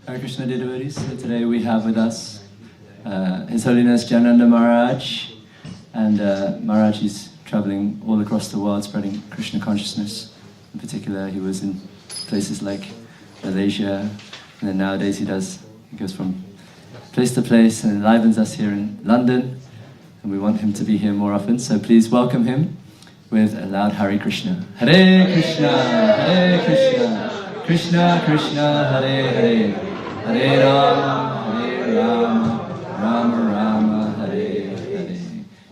Hare Krishna dear devotees. So today we have with us His Holiness Jananda Maharaj, and Maharaj is traveling all across the world spreading Krishna consciousness. In particular, he was in places like Malaysia, and then nowadays he goes from place to place and enlivens us here in London, and we want him to be here more often, so please welcome him with a loud Hare Krishna. Hare Krishna, Hare Krishna, Krishna Krishna, Hare Hare, Hare Rama, Rama Rama, Hare Hare.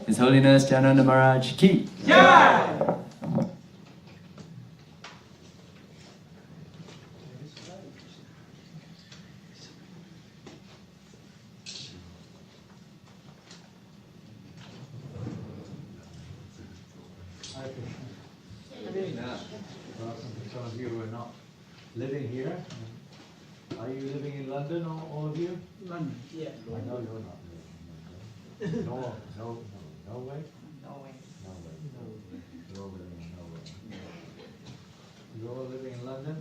His Holiness Jananda Maharaj ki Jai! Welcome to some of you who are not living here. Are you living in London, all of you? London, yeah. I know you're not living in London. No way? No way. You're all living in Norway. You're all living in London?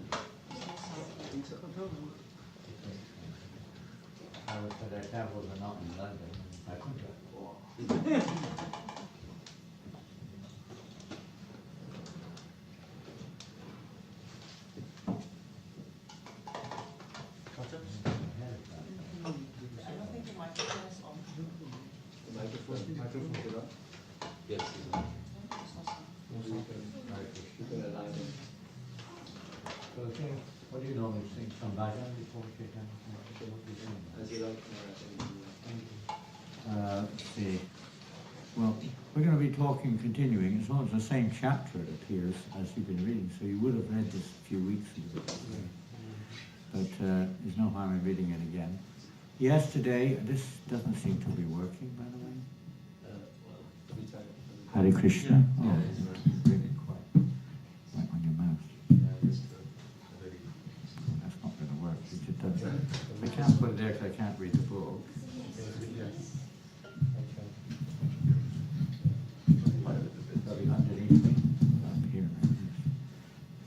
I would say their temples are not in London. I couldn't. Yes. So what do you normally sing? Some bhajan before Chaitanya? What do you sing? As you like. Let's see. Well, we're going to be talking, continuing. It's almost the same chapter, it appears, as you've been reading. So you would have read this a few weeks ago. But there's no harm in reading it again. Yesterday, this doesn't seem to be working, by the way. Hare Krishna. Yeah. Oh, it's really quite right on your mouth. That's not going to work. It just doesn't. I can't put it there because I can't read the book. Probably underneath me, up here,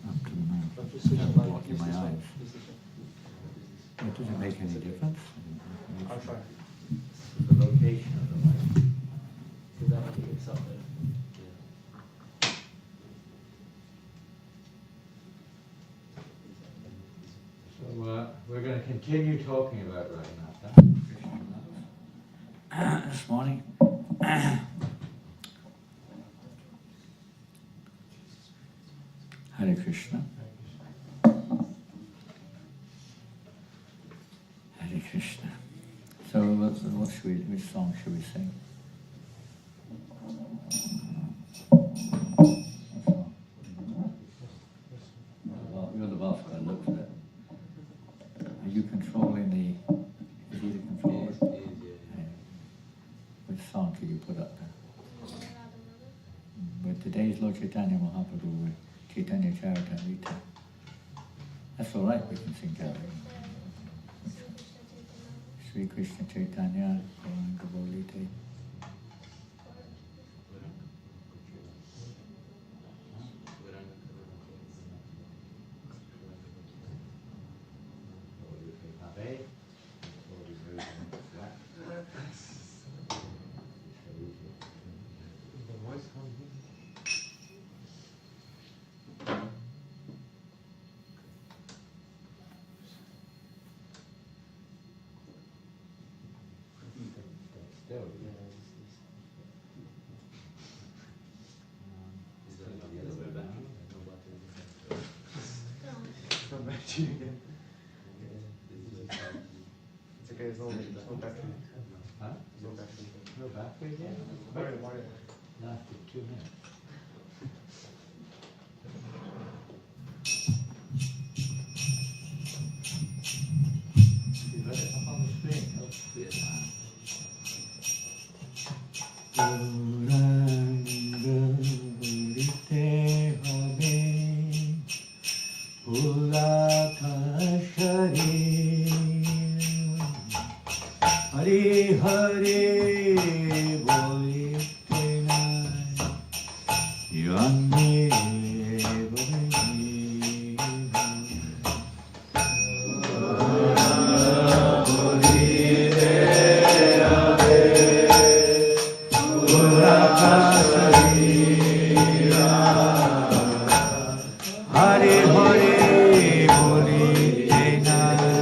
up to the mouth. That's blocking my eyes. It doesn't make any difference. I'll try. The location of the light. It's up there. So we're going to continue talking about Raghunatha this morning. Hare Krishna. Hare Krishna. So which song should we sing? You're the boss, I look for it. Are you controlling the, is he the controller? Which song could you put up there? With today's Lord Chaitanya Mahaprabhu with Chaitanya Charitamrita. That's all right, we can sing that. Sri Krishna Chaitanya Gauranga Bolite. It's okay, it's no battery. Huh? No battery. No battery again? Lasted 2 minutes. You got it up on the screen? Oh, yes. Hare Hare Bolite Yande Bolite Hari Boli Tenai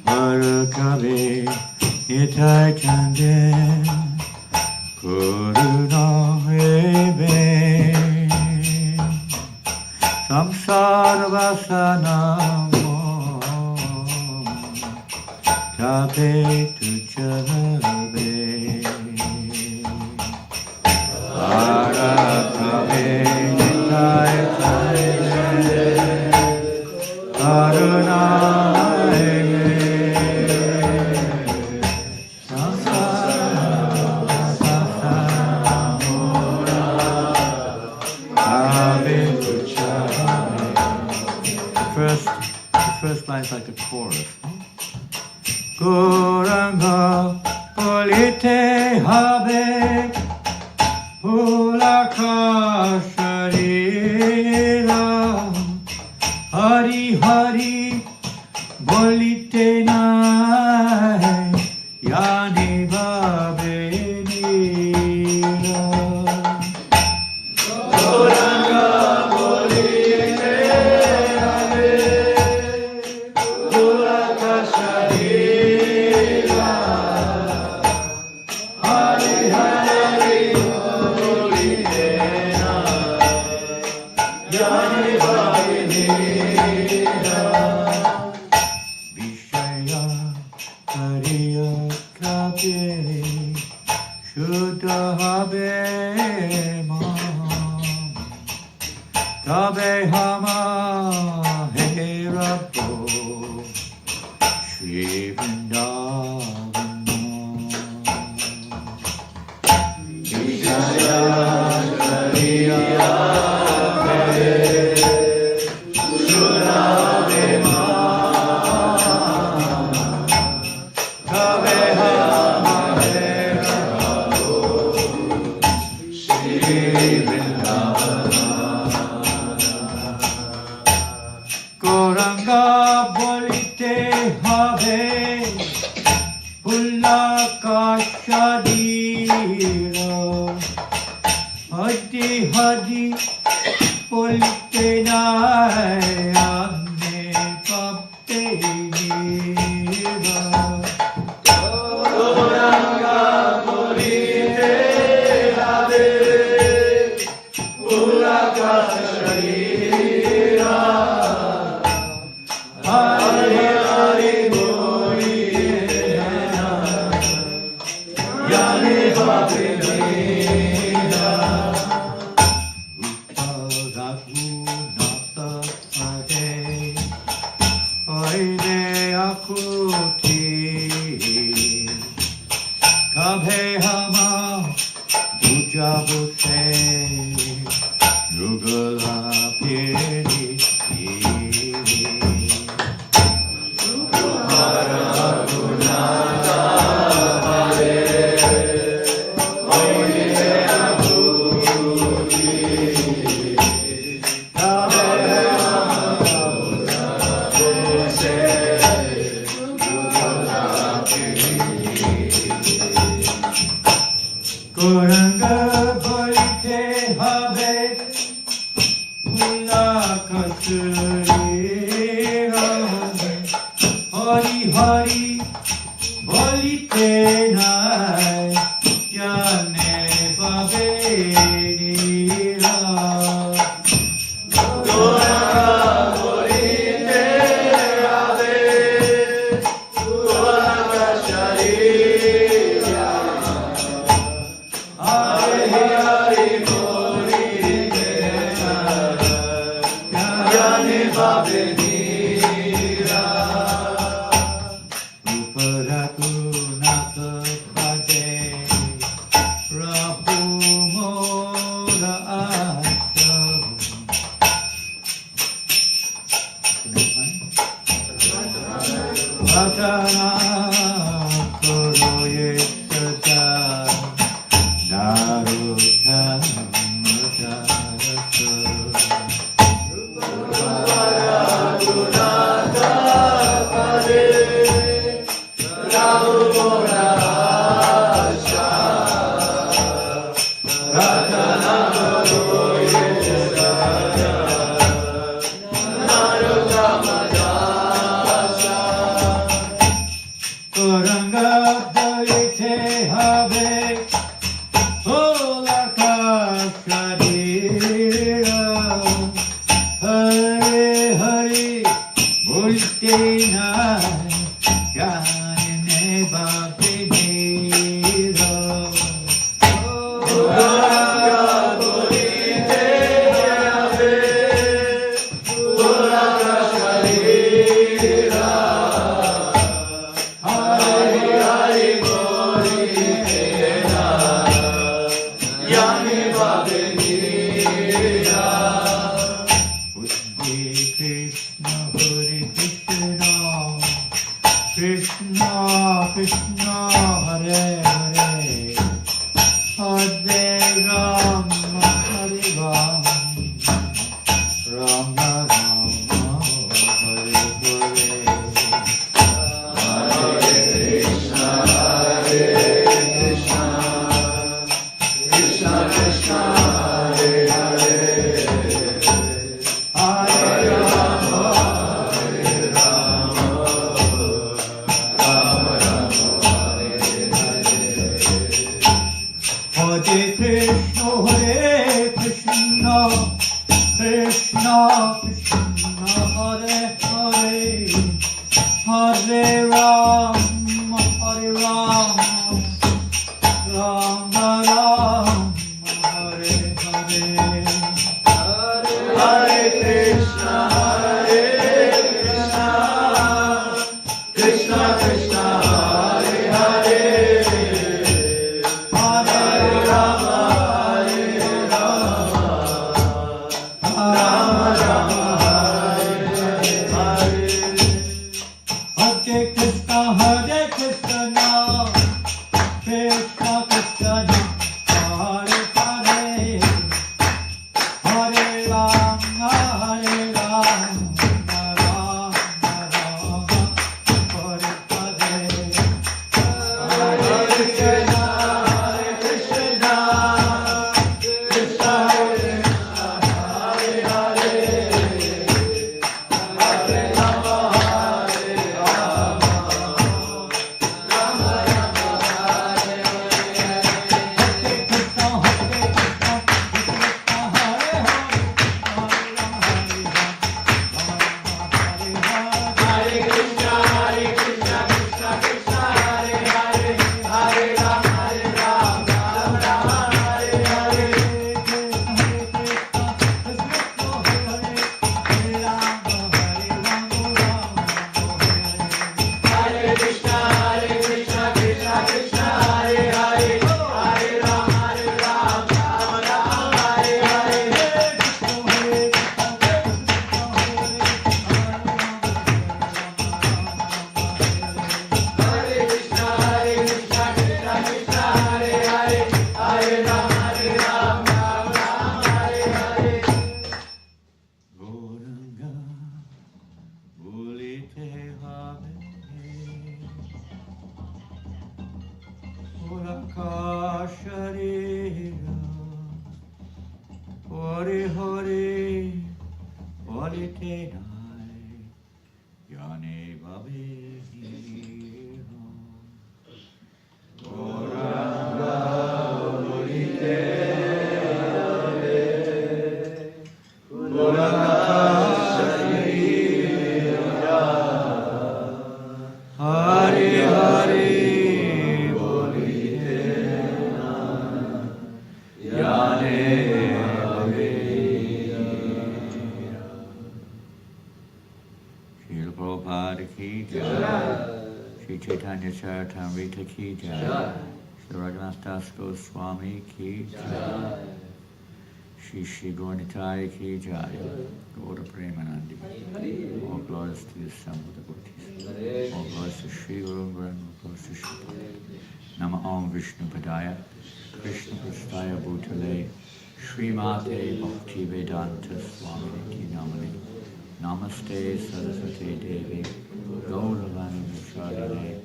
Har Kabe Itai Chande Kuruna Hebe Samsara Vasana Kabe Tucharabe Ara Kabe Itai Chande Karuna The first line's like a chorus. Goranga polite habe pulaka sharira hari hari bolite nai yani babe nira Goranga bolite Kabe Hama He Rabbo Shri Vrindavan Vishaya Kariya Kabe Shurave Ma Kabe Hama He Rabbo Shri Vrindavan Goranga bolite have pullaka shadira hadi hadi bolite nai anne papte nira Goranga bolite have pullaka shadira Hari Hari Boli Yani Babe Nira Raghunatha Ade Oide Akuti Kabhe Hama Puja Buse Yugala Piri Goranga bolite habe pulaka shurira Hari Hari bolite nai yane babe nira Goranga bolite habe pulaka shurira Hari Hari bolite nai yani babe nira Raghunatha Pade Rahu Mola Asha Bhatana Koroye Sada Narutha Raghunatha Pade Yani Vadenira. Hare Krishna, Krishna Krishna, Hare Hare, Hare Rama, Hare Rama, Rama Rama, Hare Hare. Hare Krishna, Krishna Krishna, Hare Hare, Hare Rama, Hare Rama, Rama Rama, Hare Hare. Hare Krishna, Krishna Krishna, Hare Hare, Hare Rama, Hare Rama, Rama Rama, Hare Hare. Hare Krishna, Krishna Krishna, Hare Hare, Hare Rama, Hare Rama, Rama Rama, Hare Hare. Hare Krishna, Hare Krishna, Krishna Krishna, Hare Hare, Hare Rama, Hare Rama, Rama Rama, Hare Hare. Hare Krishna, Krishna Krishna, Hare Hare, Hare Rama, Hare Rama, Rama Rama, Hare Hare Krishna, Krishna Krishna, Hare Hare, Hare Rama, Rama Rama, Hare Hare. Hare Krishna, Krishna Krishna, Hare Hare, Hare Rama, Rama Rama, Hare Hare. Hare Krishna, Krishna Krishna, Hare Hare, Hare Rama, Rama Rama, Hare Hare. Gauranga, Bulite Habe, Pulakasharira, Hori Hori, Bulite Nai, Yane Babe, Gauranga, Bulite Hari Hari Bolite Yane Srila Prabhupada ki jai, Sri Chaitanya Charitamrita ki jai, Sri Raghunatha Gosvami ki jai, Shri Gauranitai ki jai, Gaura Premanandi. All glories to the assembled devotees. All glories to Sri Guru and all glories to Sri Nama Om Vishnu Padaya, Krishna Prastaya Bhutale, Srimate Bhakti Vedanta Swami Ki Namani. Namaste Saraswati Devi, Gauravani Vishadine,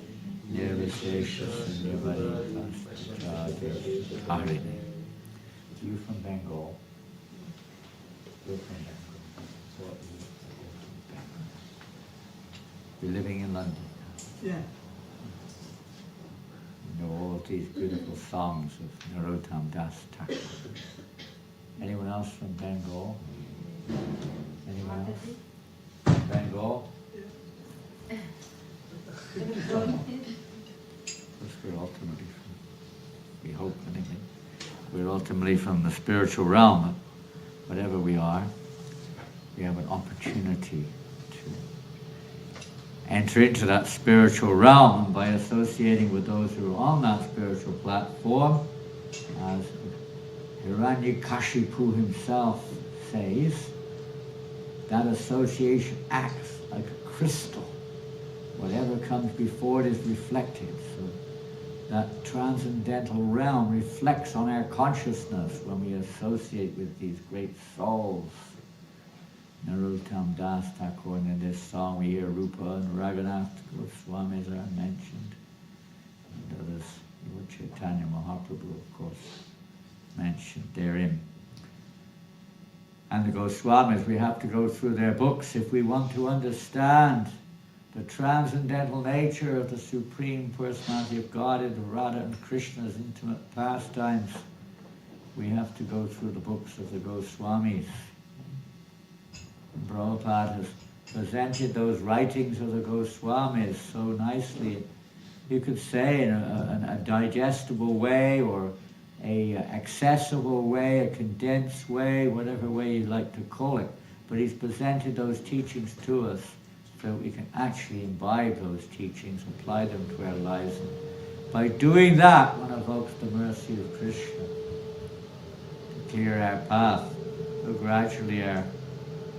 Nirvishesha Sundari Pastajade Harine. You from Bengal? You're from Bengal. You're living in London. Yeah. You know all these beautiful songs of Narottam Das Thakur. Anyone else from Bengal? Anyone else? Bengal? Because we're ultimately from, we hope anyway, we're ultimately from the spiritual realm. Whatever we are, we have an opportunity to enter into that spiritual realm by associating with those who are on that spiritual platform as Hiranyakashipu himself says that association acts like a crystal. Whatever comes before it is reflected. So that transcendental realm reflects on our consciousness when we associate with these great souls. Narottam Das Thakur, and in this song we hear Rupa and Raghunatha Goswamis are mentioned. And others, Lord Chaitanya Mahaprabhu, of course, mentioned therein. And the Goswamis, we have to go through their books if we want to understand the transcendental nature of the Supreme Personality of Godhead, Radha and Krishna's intimate pastimes. We have to go through the books of the Goswamis. And Prabhupada has presented those writings of the Goswamis so nicely, you could say in a digestible way, or a accessible way, a condensed way, whatever way you like to call it. But he's presented those teachings to us so we can actually imbibe those teachings, apply them to our lives. And by doing that, one evokes the mercy of Krishna to clear our path. So gradually our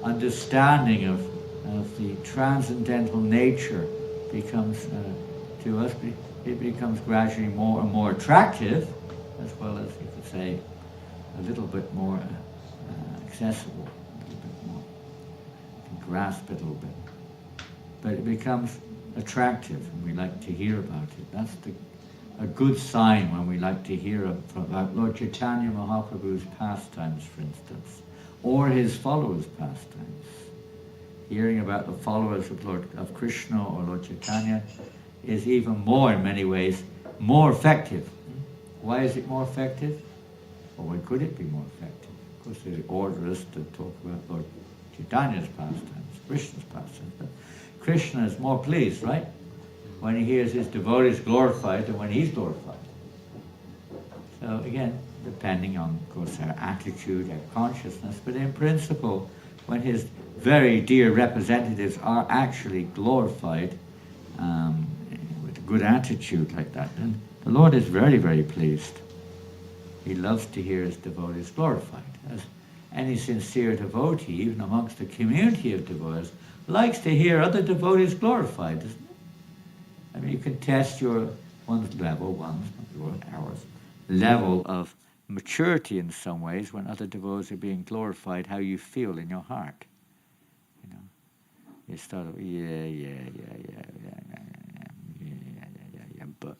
understanding of the transcendental nature becomes, to us, it becomes gradually more and more attractive, as well as, you could say, a little bit more accessible, a little bit more, you can grasp it a little bit. But it becomes attractive, and we like to hear about it. That's a good sign when we like to hear about Lord Chaitanya Mahaprabhu's pastimes, for instance, or his followers' pastimes. Hearing about the followers of Krishna or Lord Chaitanya is even more, in many ways, more effective. Why is it more effective? Or why could it be more effective? Of course, they order us to talk about Lord Chaitanya's pastimes, Krishna's pastimes. But Krishna is more pleased, right? When he hears his devotees glorified than when he's glorified. So again, depending on, of course, our attitude, our consciousness, but in principle, when his very dear representatives are actually glorified with a good attitude like that, then the Lord is very, very pleased. He loves to hear his devotees glorified. As any sincere devotee, even amongst the community of devotees, likes to hear other devotees glorified, doesn't it? I mean, you can test one's level of maturity in some ways when other devotees are being glorified, how you feel in your heart. You know, you start, but.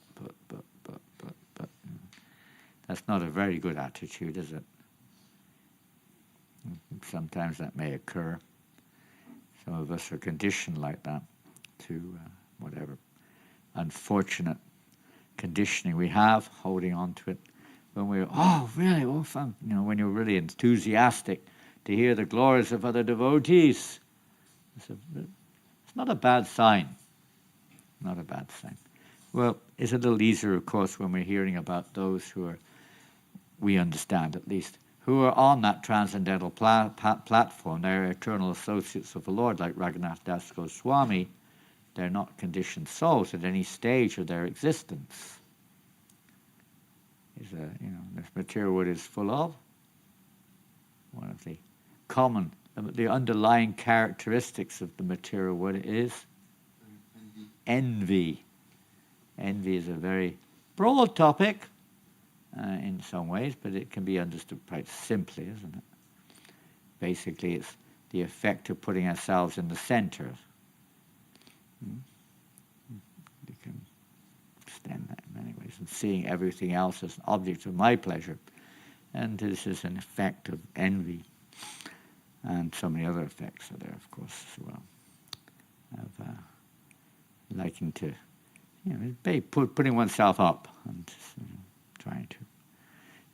That's not a very good attitude, is it? Sometimes that may occur. Some of us are conditioned like that to whatever unfortunate conditioning we have, holding on to it. When we're, oh, really, oh, fun. You know, when you're really enthusiastic to hear the glories of other devotees. It's not a bad sign. Not a bad sign. Well, it's a little easier, of course, when we're hearing about those who are, we understand at least, who are on that transcendental platform. They're eternal associates of the Lord, like Raghunatha Das Goswami. They're not conditioned souls at any stage of their existence. This material world is full of one of the common, the underlying characteristics of the material world is envy. Envy is a very broad topic in some ways, but it can be understood quite simply, isn't it? Basically, it's the effect of putting ourselves in the center. You can extend that in many ways, and seeing everything else as an object of my pleasure. And this is an effect of envy. And so many other effects are there, of course, as well. Of liking to, putting oneself up and trying to.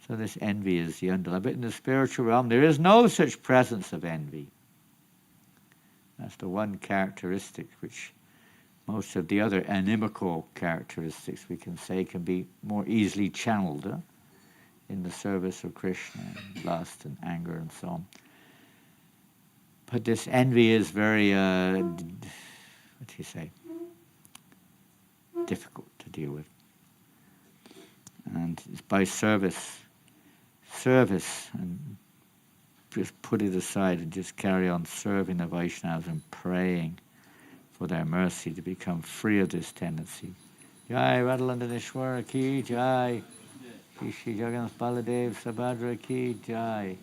So this envy is the underlying. But in the spiritual realm, there is no such presence of envy. That's the one characteristic which most of the other inimical characteristics, we can say, can be more easily channeled in the service of Krishna, and lust and anger and so on. But this envy is very, difficult to deal with. And it's by service service and just put it aside and just carry on serving the Vaishnavas and praying for their mercy to become free of this tendency. Jai Radhalandhaneshwara ki Jai. Shri Jagannath Baladev Subhadra ki Jai.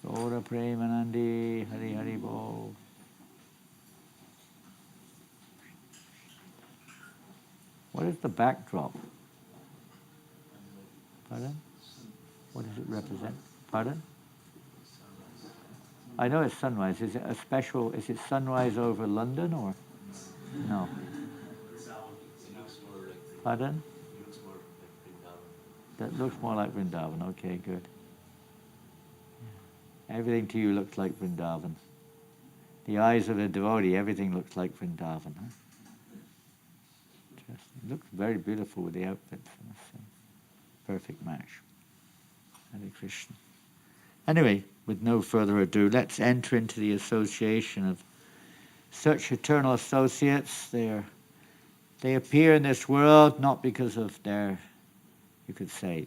Gaura Premanandi Hari Hari Bol. What is the backdrop? Pardon? What does it represent? Pardon? I know it's sunrise. Is it a special, is it sunrise over London or? No. Pardon? That looks more like Vrindavan. Okay, good. Everything to you looks like Vrindavan. The eyes of a devotee, everything looks like Vrindavan. Huh? Interesting. It looks very beautiful with the outfits. Perfect match. Hare Krishna. Anyway, with no further ado, let's enter into the association of such eternal associates. They appear in this world not because of their, you could say,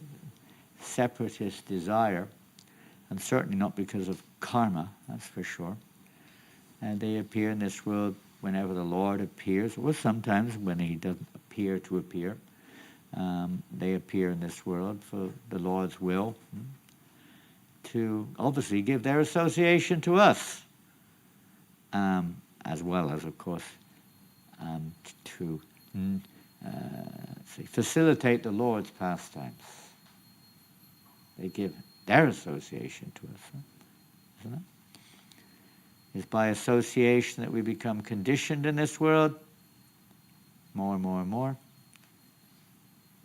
separatist desire, and certainly not because of karma, that's for sure. And they appear in this world whenever the Lord appears, or sometimes when he doesn't appear to appear. They appear in this world for the Lord's will, to obviously give their association to us, as well as, of course, to facilitate the Lord's pastimes. They give their association to us, isn't it? It's by association that we become conditioned in this world, more and more and more.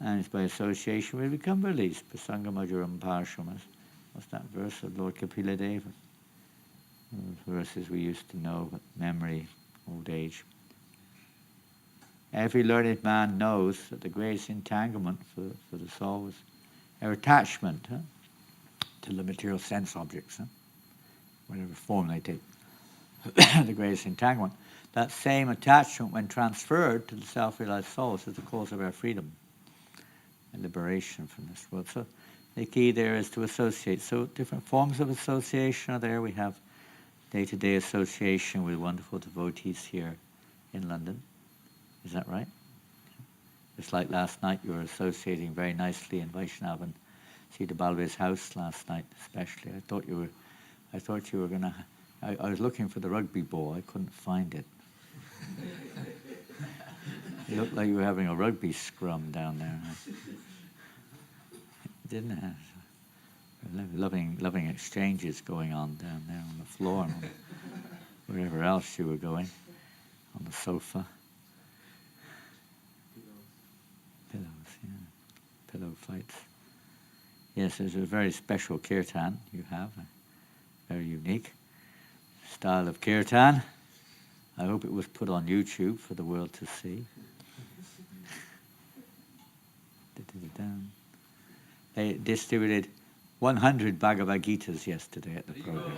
And it's by association we become released. Pasangamajuram Parshamas. What's that verse of Lord Kapila Deva? Verses we used to know, but memory, old age. Every learned man knows that the greatest entanglement for the soul is our attachment to the material sense objects, whatever form they take. The greatest entanglement. That same attachment, when transferred to the self-realized soul, is the cause of our freedom and liberation from this world. So the key there is to associate. So different forms of association are there. We have day-to-day association with wonderful devotees here in London. Is that right? Just like last night, you were associating very nicely in Vaishnav and Sita Balve's house last night, especially. I thought you were going to. I was looking for the rugby ball. I couldn't find it. It looked like you were having a rugby scrum down there. Didn't it? Loving exchanges going on down there on the floor and wherever else you were going, on the sofa. Pillows, yeah. Pillow fights. Yes, there's a very special kirtan you have, very unique style of kirtan. I hope it was put on YouTube for the world to see. They distributed 100 Bhagavad Gitas yesterday at the program.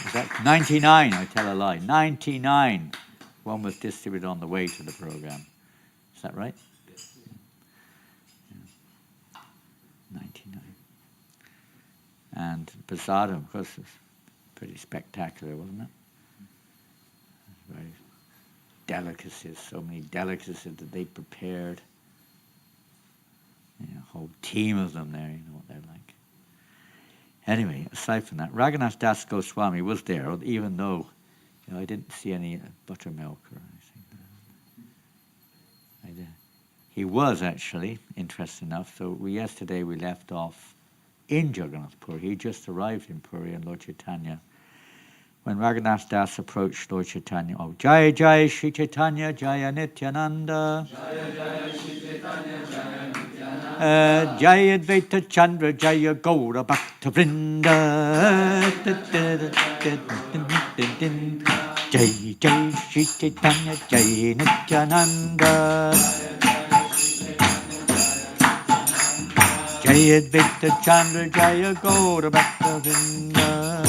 Is that 99? I tell a lie. 99. One was distributed on the way to the program. Is that right? Yes. Yeah. 99. And prasadam, of course, was pretty spectacular, wasn't it? Very delicacies, so many delicacies that they prepared. A whole team of them there, you know what they're like. Anyway, aside from that, Raghunatha Dasa Gosvami was there, even though I didn't see any buttermilk or anything. He was actually, interesting enough, so yesterday we left off in Jagannath Puri. He just arrived in Puri, and Lord Chaitanya, when Raghunatha Das approached Lord Chaitanya, Jaya Jaya Shri Chaitanya Jaya Nityananda, Jaya Jaya Shri Chaitanya Jaya Nityananda, Jaya Advaita Chandra Jaya Gaura Bhakta Vrinda, Jaya Jaya Shri Chaitanya Jaya Nityananda, Jaya Advaita Chandra Jaya Gaura Bhakta Vrinda,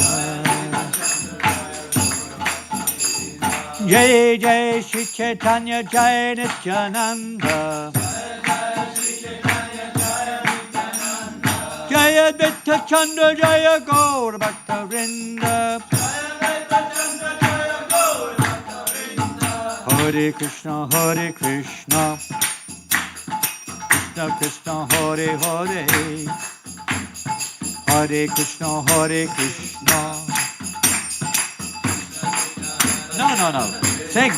Jai Jai Shri Chaitanya Jai Nityananda, Jai Jai Shri Chaitanya Jaya Betta Chanda Jaya Gaur Bhakta Vrinda. Hare Krishna, Hare Krishna, Krishna Krishna, Hare Hare, Hare Krishna, Hare Krishna. No. Sing.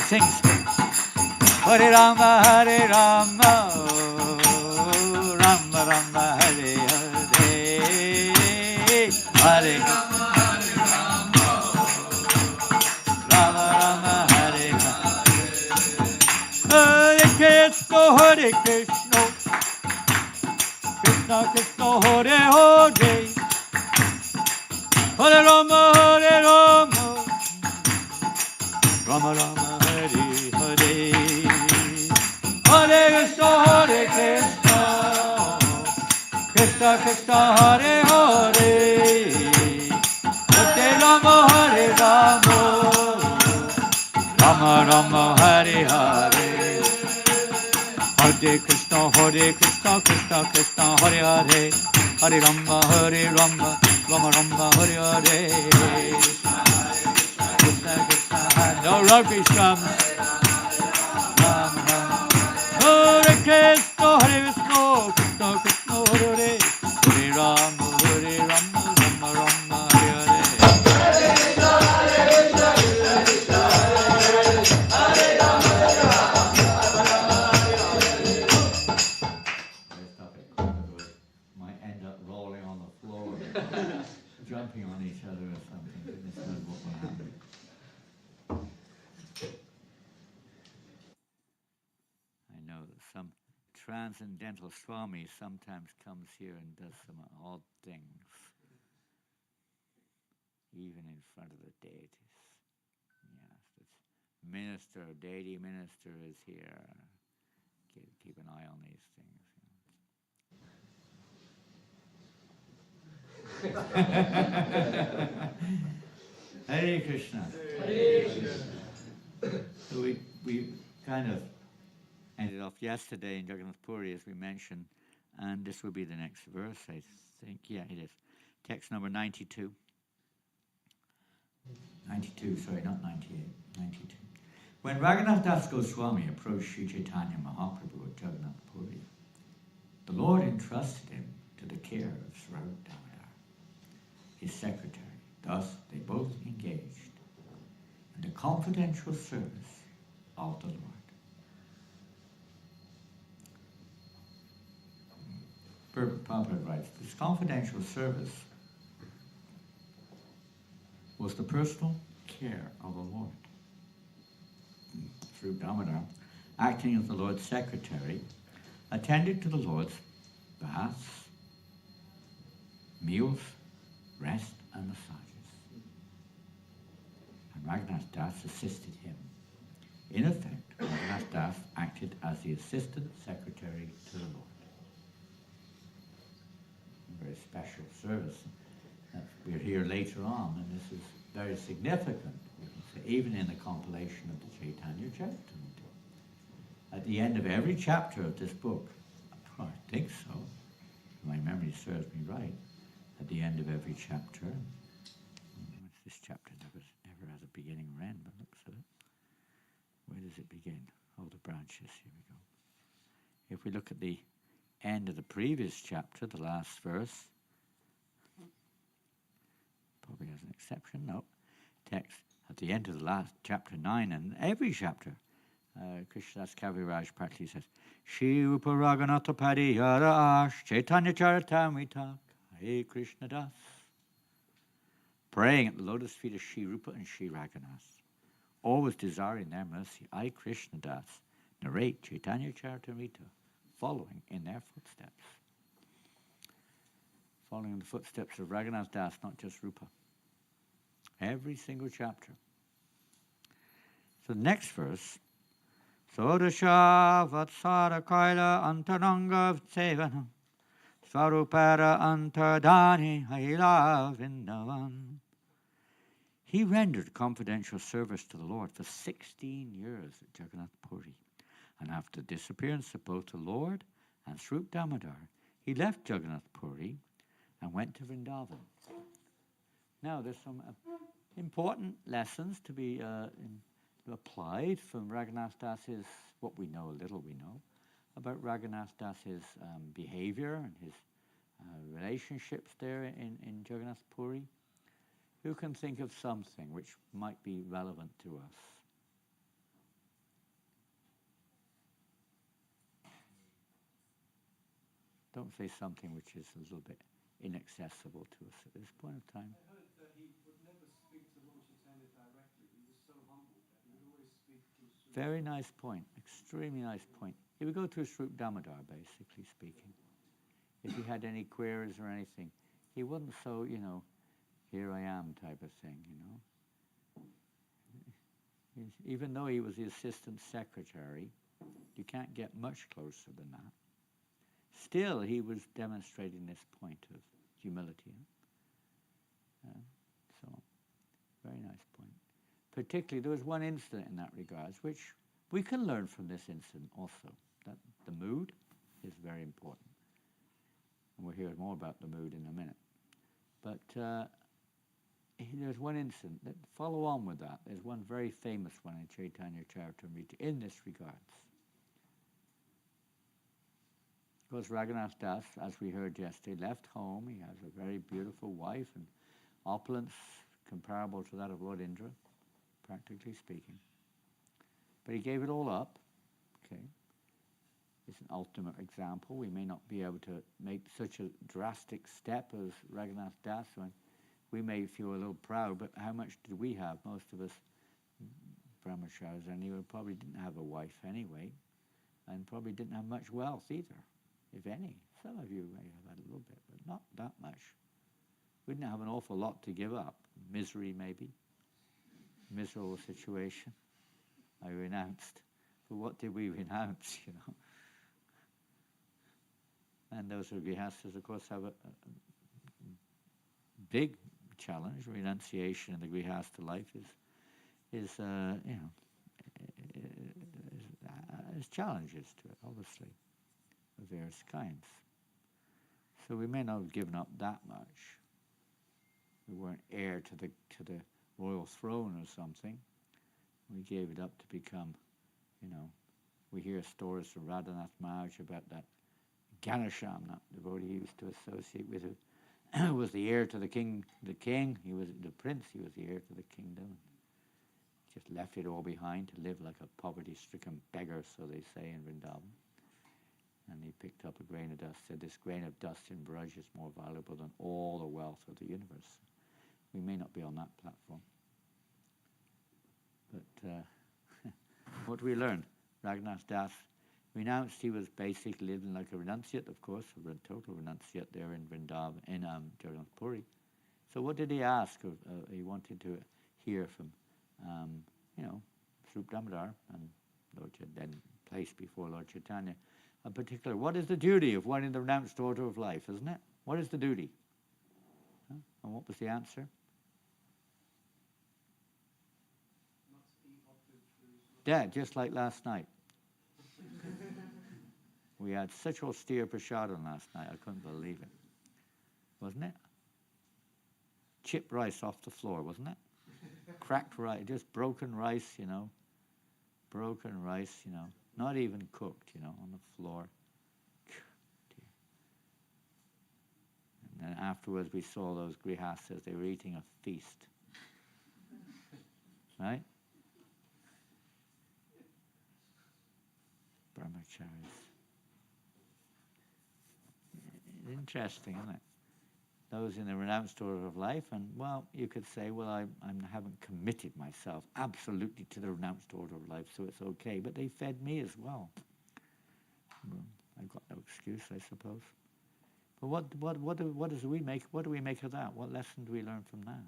Hare Rama, Hare Rama, Rama Rama, Hare Hare, Hare Rama, Rama, Hare Hare. Hare Krishna, Hare Krishna, Krishna Krishna, Hare Hare, Hare Rama, Hare Rama, Rama Rama, Hare Hare. Hare Krishna, Hare Krishna, Krishna Krishna, Hare Hare, Hare Rama, Hare Rama, Rama Rama, Hare Hare. Hare Krishna, Krishna Krishna, Hare Hare, Hare Rama, Rama Rama, Hare Hare. Krishna Krishna, no rugby drums. Hare Krishna, Krishna Krishna, Hare Hare, Hare Rama, Rama Rama, Hare Hare. Might end up rolling on the floor, jumping on each other or something. Goodness knows what will happen. I know that some transcendental Swami sometimes comes here and does some odd things, even in front of the deities. Yes, this minister, deity minister is here. Keep an eye on these things. Hare Krishna. Hare Krishna. So we kind of ended off yesterday in Jagannath Puri, as we mentioned, and this will be the next verse, I think. Yeah, it is. Text number 92. 92, sorry, not 98, 92. When Raghunatha Das Goswami approached Sri Chaitanya Mahaprabhu at Jagannath Puri, the Lord entrusted him to the care of Srila Damodar, his secretary. Thus, they both engaged in the confidential service of the Lord. Prabhupada writes, this confidential service was the personal care of the Lord. Sri Damodar, acting as the Lord's secretary, attended to the Lord's baths, meals, rest, and massages. And Raghunatha Das assisted him. In effect, Raghunatha Das acted as the assistant secretary to the Lord. A very special service. We're here later on, and this is very significant, even in the compilation of the Chaitanya Charitamrita. At the end of every chapter of this book, I think so, if my memory serves me right, at the end of every chapter, this chapter never has a beginning or end, but looks at it. Where does it begin? Oh, the branches, here we go. If we look at the end of the previous chapter, the last verse, probably has an exception, no. Text at the end of the last chapter 9, and every chapter, Krishnadas Kaviraj practically says, Shri Rupa Raghunatha Padiyara Ash Chaitanya Charitamrita Hare Krishna Das. Praying at the lotus feet of Shri Rupa and Shri Raghunath, always desiring their mercy, I Krishna Das narrate Chaitanya Charitamrita, following in their footsteps. Following in the footsteps of Raghunatha Das, not just Rupa. Every single chapter. So the next verse, Sodasha Vatsara Kaila Antaranga Sevanam Svarupara Antardani Haila Vrindavan. He rendered confidential service to the Lord for 16 years at Jagannath Puri. And after the disappearance of both the Lord and Srila Damodar, he left Jagannath Puri and went to Vrindavan. Now, there's some important lessons to be applied from Raghunath Das's, what we know, little we know, about Raghunath Das's behavior and his relationships there in Jagannath Puri. Who can think of something which might be relevant to us? Don't say something which is a little bit inaccessible to us at this point of time. I heard that he would never speak to Lord Chaitanya directly. He was so humble that he would always speak to Srila. Very nice point, extremely nice point. He would go to Srila Damodar, basically speaking. If he had any queries or anything, he wasn't so, here I am type of thing, Even though he was the assistant secretary, you can't get much closer than that. Still, he was demonstrating this point of humility. So, very nice point. Particularly, there was one incident in that regards, which we can learn from this incident also, that the mood is very important. And we'll hear more about the mood in a minute. But there's one incident that follow on with that. There's one very famous one in Chaitanya Charitamrita in this regards. Of course, Raghunath Das, as we heard yesterday, left home. He has a very beautiful wife and opulence comparable to that of Lord Indra, practically speaking. But he gave it all up. Okay, it's an ultimate example. We may not be able to make such a drastic step as Raghunath Das. We may feel a little proud, but how much did we have? Most of us brahmacharis anyway probably didn't have a wife anyway, and probably didn't have much wealth either, if any. Some of you may have had a little bit, but not that much. We didn't have an awful lot to give up. Misery, maybe. Miserable situation. I renounced. But what did we renounce, And those who are grihasthas, of course, have a big challenge. Renunciation in the grihastha life is challenges to it, obviously, of various kinds. So we may not have given up that much. We weren't heir to the royal throne or something. We gave it up to become, we hear stories from Radhanath Maharaj about that Ganesham, that devotee he used to associate with, who was the heir to the king. He was the prince. He was the heir to the kingdom. Just left it all behind to live like a poverty-stricken beggar, so they say in Vrindavan. And he picked up a grain of dust. Said, "This grain of dust in Braj is more valuable than all the wealth of the universe." We may not be on that platform, but what do we learn? Raghunath Das renounced. He was basically living like a renunciate, of course, a total renunciate there in Vrindavan, in Jagannath Puri. So what did he ask? He wanted to hear from, Srup Damodar and Lord then placed before Lord Chaitanya, a particular, what is the duty of one in the renounced order of life, isn't it? What is the duty? And what was the answer? Not to eat hot food through. Yeah, just like last night. We had such austere prasadam last night, I couldn't believe it. Wasn't it? Chipped rice off the floor, wasn't it? Cracked rice, just broken rice, Broken rice, not even cooked, on the floor. And then afterwards we saw those grihasthas, they were eating a feast. Right? Brahmacharis. Interesting, isn't it? Those in the renounced order of life, and you could say, I haven't committed myself absolutely to the renounced order of life, so it's okay. But they fed me as well. I've got no excuse, I suppose. But what do we make? What do we make of that? What lesson do we learn from that?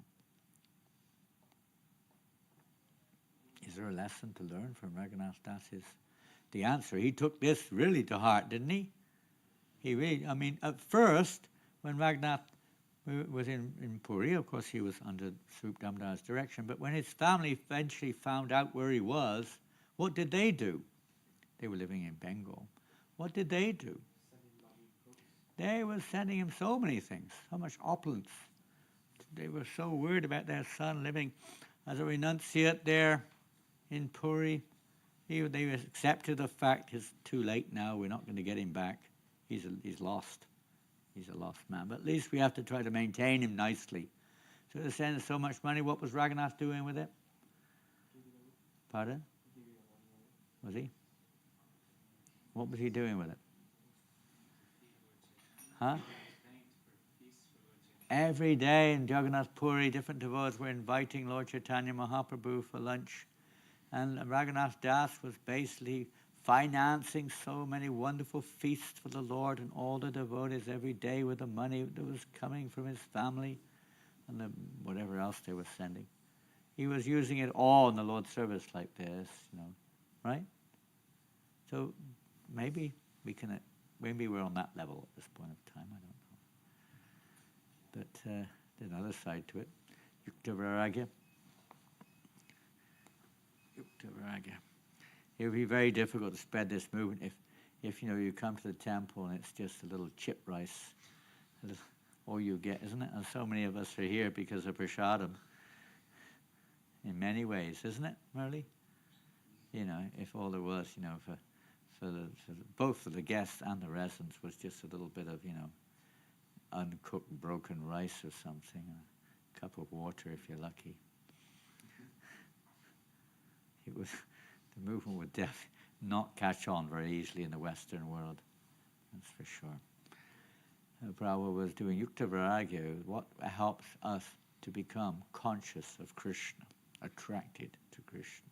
Is there a lesson to learn from Raghunath Das's? The answer, he took this really to heart, didn't he? He really, at first, when Raghunath was in Puri, of course he was under Srup Damodar's direction, but when his family eventually found out where he was, what did they do? They were living in Bengal. What did they do? They were sending him so many things, so much opulence. They were so worried about their son living as a renunciate there in Puri. They accepted the fact it's too late now, we're not going to get him back. He's lost. He's a lost man. But at least we have to try to maintain him nicely. So they're sending so much money. What was Raghunatha doing with it? Pardon? Was he? What was he doing with it? Huh? Every day in Jagannath Puri, different devotees were inviting Lord Chaitanya Mahaprabhu for lunch. And Raghunatha Das was basically financing so many wonderful feasts for the Lord and all the devotees every day with the money that was coming from his family and whatever else they were sending. He was using it all in the Lord's service like this, right? So maybe we're on that level at this point of time, I don't know. But there's another side to it. Yukta Vairagya. It would be very difficult to spread this movement if you come to the temple and it's just a little chip rice, all you get, isn't it? And so many of us are here because of prasadam. In many ways, isn't it, Murli? If all there was, both for the guests and the residents was just a little bit of, uncooked broken rice or something, a cup of water if you're lucky. The movement would definitely not catch on very easily in the Western world, that's for sure. Prabhupada was doing Yukta Vairagya, what helps us to become conscious of Krishna, attracted to Krishna.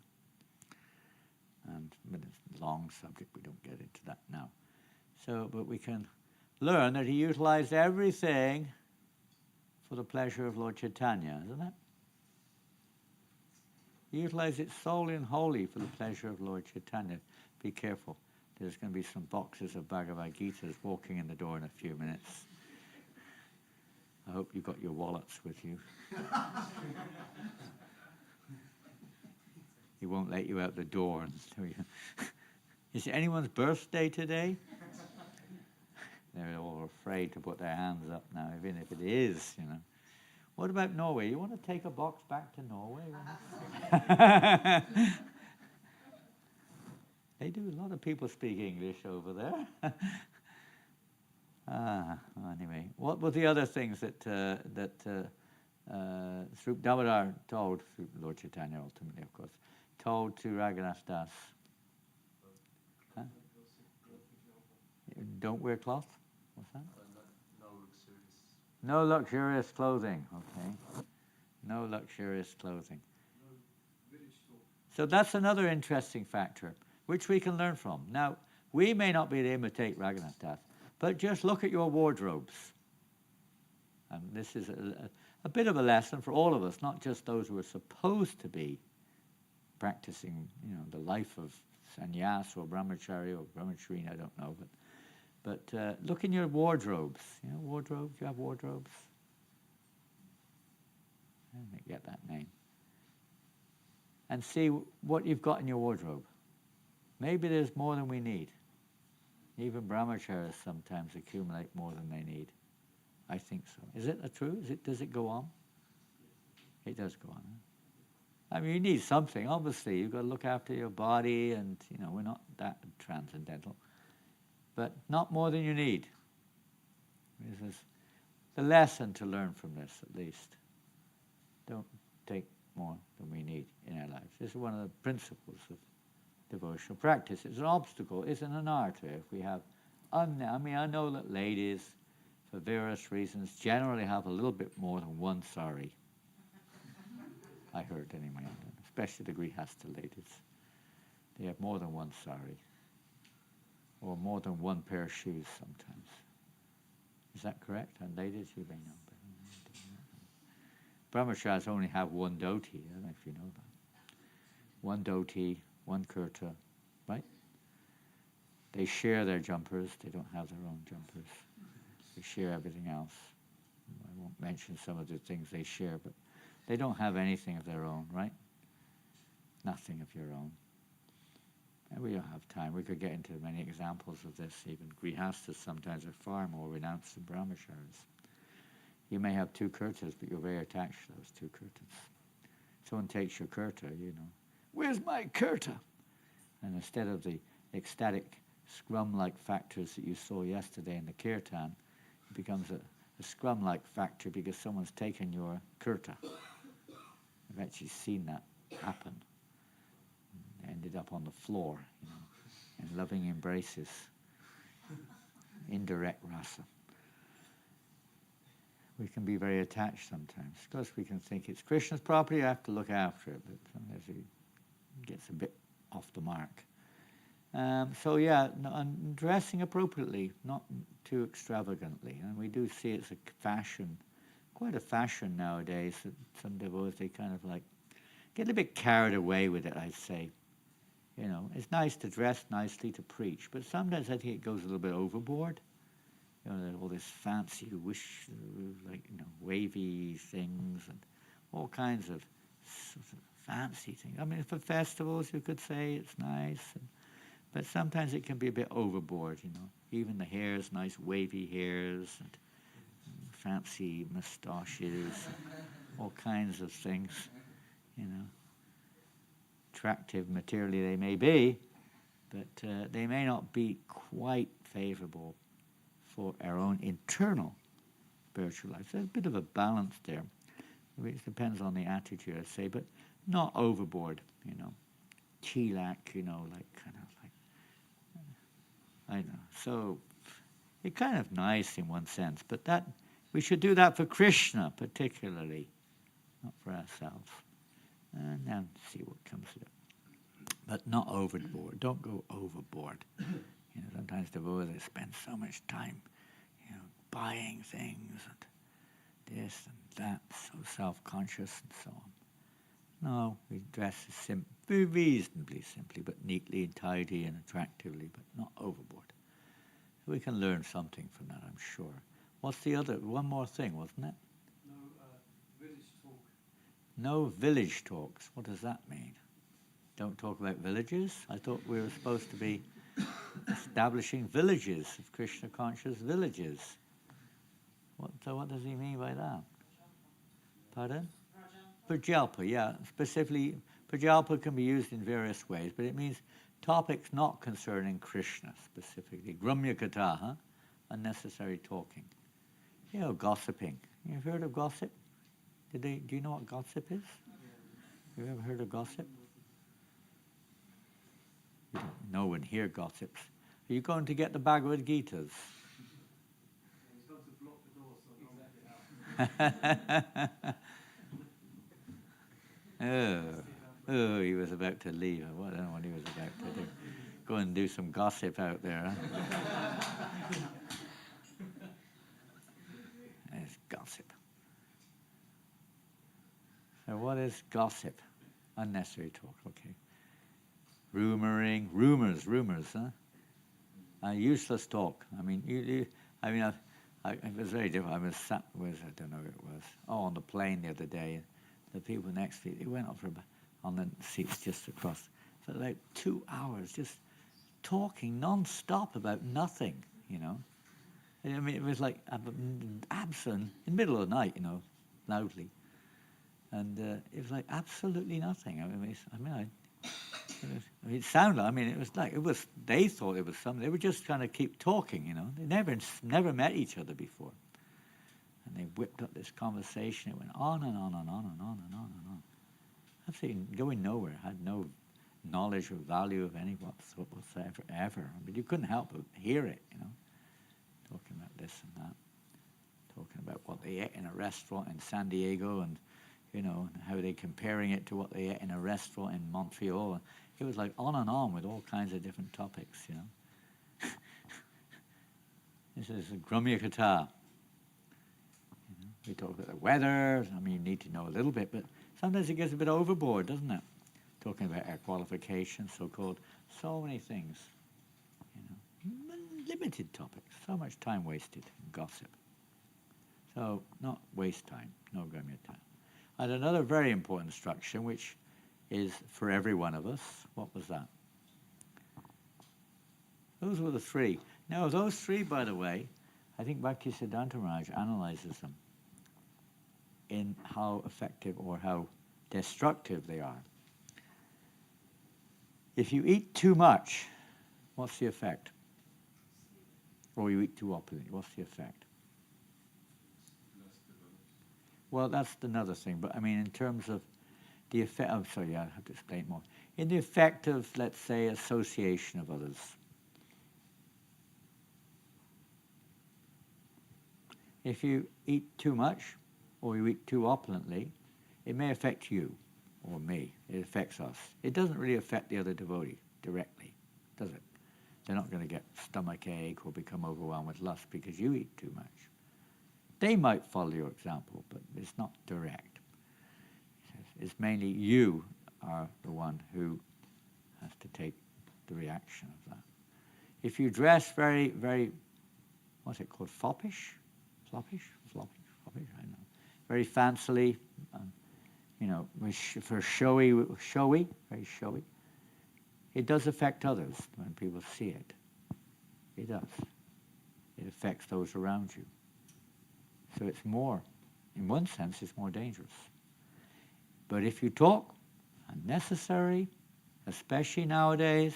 But it's a long subject, we don't get into that now. But we can learn that he utilized everything for the pleasure of Lord Chaitanya, isn't it? Utilize it solely and wholly for the pleasure of Lord Chaitanya. Be careful. There's going to be some boxes of Bhagavad Gitas walking in the door in a few minutes. I hope you've got your wallets with you. He won't let you out the door until you... Is it anyone's birthday today? They're all afraid to put their hands up now, even if it is, What about Norway? You want to take a box back to Norway? They do. A lot of people speak English over there. Anyway, what were the other things that Srup Damodar told, Lord Chaitanya ultimately, of course, told to Raghunatha Das? Huh? Don't wear cloth? What's that? No luxurious clothing, okay. No luxurious clothing. So that's another interesting factor, which we can learn from. Now, we may not be able to imitate Raghunatha Das, but just look at your wardrobes. And this is a bit of a lesson for all of us, not just those who are supposed to be practicing, the life of sannyas or brahmachari or brahmacharina, I don't know, but look in your wardrobes. Wardrobes, you have wardrobes? I didn't get that name. And see what you've got in your wardrobe. Maybe there's more than we need. Even brahmacharis sometimes accumulate more than they need. I think so. Is it true? Does it go on? It does go on. Huh? I mean, you need something. Obviously, you've got to look after your body, and we're not that transcendental. But not more than you need. This is the lesson to learn from this, at least. Don't take more than we need in our lives. This is one of the principles of devotional practice. It's an obstacle. It's an art if we have... I know that ladies, for various reasons, generally have a little bit more than one sari. I heard anyway, especially the Grihastha ladies. They have more than one sari. Or more than one pair of shoes sometimes. Is that correct? And ladies, you may know. Brahmacharis only have one dhoti. I don't know if you know that. One dhoti, one kurta, right? They share their jumpers. They don't have their own jumpers. They share everything else. I won't mention some of the things they share, but they don't have anything of their own, right? Nothing of your own. And we don't have time. We could get into many examples of this. Even grihastas sometimes are far more renounced than brahmacharis. You may have 2 kirtas, but you're very attached to those 2 kirtas. Someone takes your kirta, where's my kirta? And instead of the ecstatic scrum-like factors that you saw yesterday in the kirtan, it becomes a scrum-like factor because someone's taken your kirta. I've actually seen that happen. Ended up on the floor, in loving embraces, indirect rasa. We can be very attached sometimes. Of course, we can think it's Krishna's property, I have to look after it, but sometimes it gets a bit off the mark. And dressing appropriately, not too extravagantly. And we do see it's a fashion, quite a fashion nowadays, that some devotees, they kind of like get a bit carried away with it, I'd say. It's nice to dress nicely to preach, but sometimes I think it goes a little bit overboard. There's all this fancy wavy things and all kinds of sort of fancy things. I mean, for festivals, you could say it's nice, but sometimes it can be a bit overboard, Even the hairs, nice wavy hairs and fancy moustaches, all kinds of things, Attractive materially they may be, but they may not be quite favorable for our own internal spiritual life. There's a bit of a balance there, which depends on the attitude, I'd say, but not overboard, Chilak, I don't know. So it's kind of nice in one sense, but that we should do that for Krishna particularly, not for ourselves. And then see what comes of it. But not overboard. Don't go overboard. Sometimes devotees spend so much time, buying things and this and that, so self-conscious and so on. No, we dress reasonably simply, but neatly and tidy and attractively, but not overboard. So we can learn something from that, I'm sure. What's the other? One more thing, wasn't it? No village talk. No village talks. What does that mean? Don't talk about villages? I thought we were supposed to be establishing villages, of Krishna conscious villages. So what does he mean by that? Pardon? Prajalpa, yeah. Specifically, Prajalpa can be used in various ways, but it means topics not concerning Krishna specifically. Grumya kataha, unnecessary talking. Gossiping. You've heard of gossip? Do you know what gossip is? You ever heard of gossip? You don't know when hear gossips. Are you going to get the Bhagavad Gitas? He's got to block the door so no one can get out. Oh, he was about to leave. I don't know what he was about to do. Go and do some gossip out there, huh? There's gossip. So what is gossip? Unnecessary talk, okay. Rumoring, rumors, huh? Useless talk. I mean, it was very different. I was sat with, I don't know who it was, on the plane the other day. The people next to me, they went up on the seats just across for like 2 hours, just talking non-stop about nothing, I mean, it was like absent in the middle of the night, loudly. And it was like absolutely nothing. It sounded, they thought it was something. They would just kind of keep talking, They never met each other before. And they whipped up this conversation. It went on and on and on and on and on and on. Absolutely going nowhere. Had no knowledge or value of any whatsoever, ever. I mean, you couldn't help but hear it, Talking about this and that. Talking about what they ate in a restaurant in San Diego and, and how they're comparing it to what they ate in a restaurant in Montreal. It was like on and on with all kinds of different topics, This is a Grumya Kata. We talk about the weather. I mean, you need to know a little bit, but sometimes it gets a bit overboard, doesn't it? Talking about our qualifications, so-called, so many things, limited topics, so much time wasted in gossip. So, not waste time, no Grumya time. And another very important instruction, which is for every one of us, what was that? Those were the three. Now, those three, by the way, I think Bhaktisiddhanta Maharaj analyzes them in how effective or how destructive they are. If you eat too much, what's the effect? Or you eat too opposite, what's the effect? Well, that's another thing, but I mean in terms of the effect, I'm sorry, I have to explain more. In the effect of, let's say, association of others. If you eat too much, or you eat too opulently, it may affect you, or me. It affects us. It doesn't really affect the other devotee directly, does it? They're not going to get stomach ache or become overwhelmed with lust because you eat too much. They might follow your example, but it's not direct. It's mainly you are the one who has to take the reaction of that. If you dress very, very, what's it called, foppish? Floppish? Floppish? I don't know. Very fancily, for showy, very showy. It does affect others when people see it. It does. It affects those around you. So it's more, in one sense, it's more dangerous. But if you talk unnecessary, especially nowadays,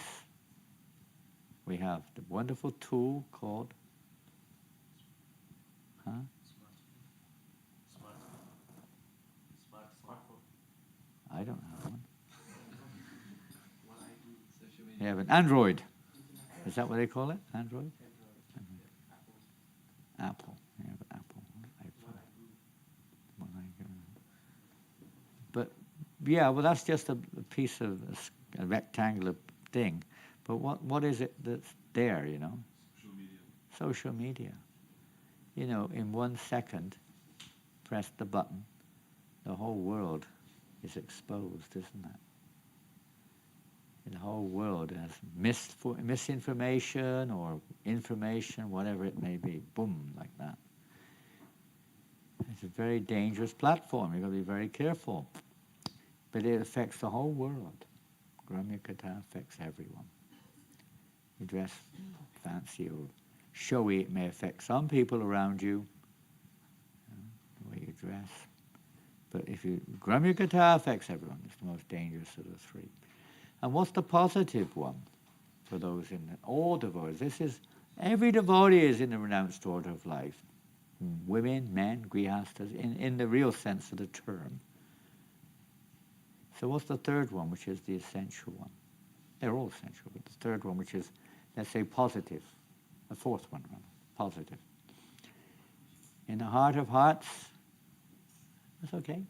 we have the wonderful tool called, I don't have one. You have an Android. Is that what they call it? Android? Apple. You have an Apple. But yeah, well, that's just a piece of a rectangular thing. But what is it that's there? Social media. In 1 second, press the button, the whole world is exposed, isn't it? The whole world has misinformation or information, whatever it may be, boom, like that. It's a very dangerous platform. You've got to be very careful. But it affects the whole world. Gramya Katha affects everyone. You dress fancy or showy, it may affect some people around you, the way you dress. But Gramya Katha affects everyone. It's the most dangerous of the three. And what's the positive one for those all devotees? Every devotee is in the renounced order of life. Women, men, grihastas, in the real sense of the term. So what's the third one, which is the essential one? They're all essential, but the third one, which is, let's say, positive. The fourth one, rather, positive. In the heart of hearts, that's okay.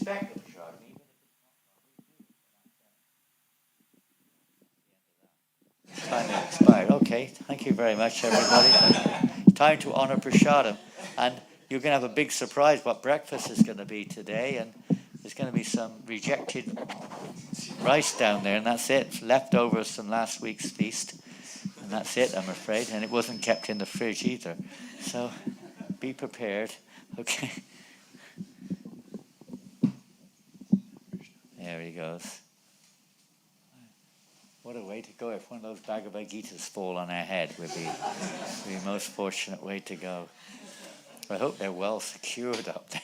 respect the prashadam, even if it's not. Time has expired. Okay, thank you very much, everybody. Time to honor prashadam. And you're going to have a big surprise what breakfast is going to be today. And there's going to be some rejected rice down there, and that's it. Leftovers from last week's feast. And that's it, I'm afraid. And it wasn't kept in the fridge either. So be prepared. Okay. There he goes. What a way to go. If one of those Bhagavad Gitas fall on our head, would be the most fortunate way to go. I hope they're well secured up there.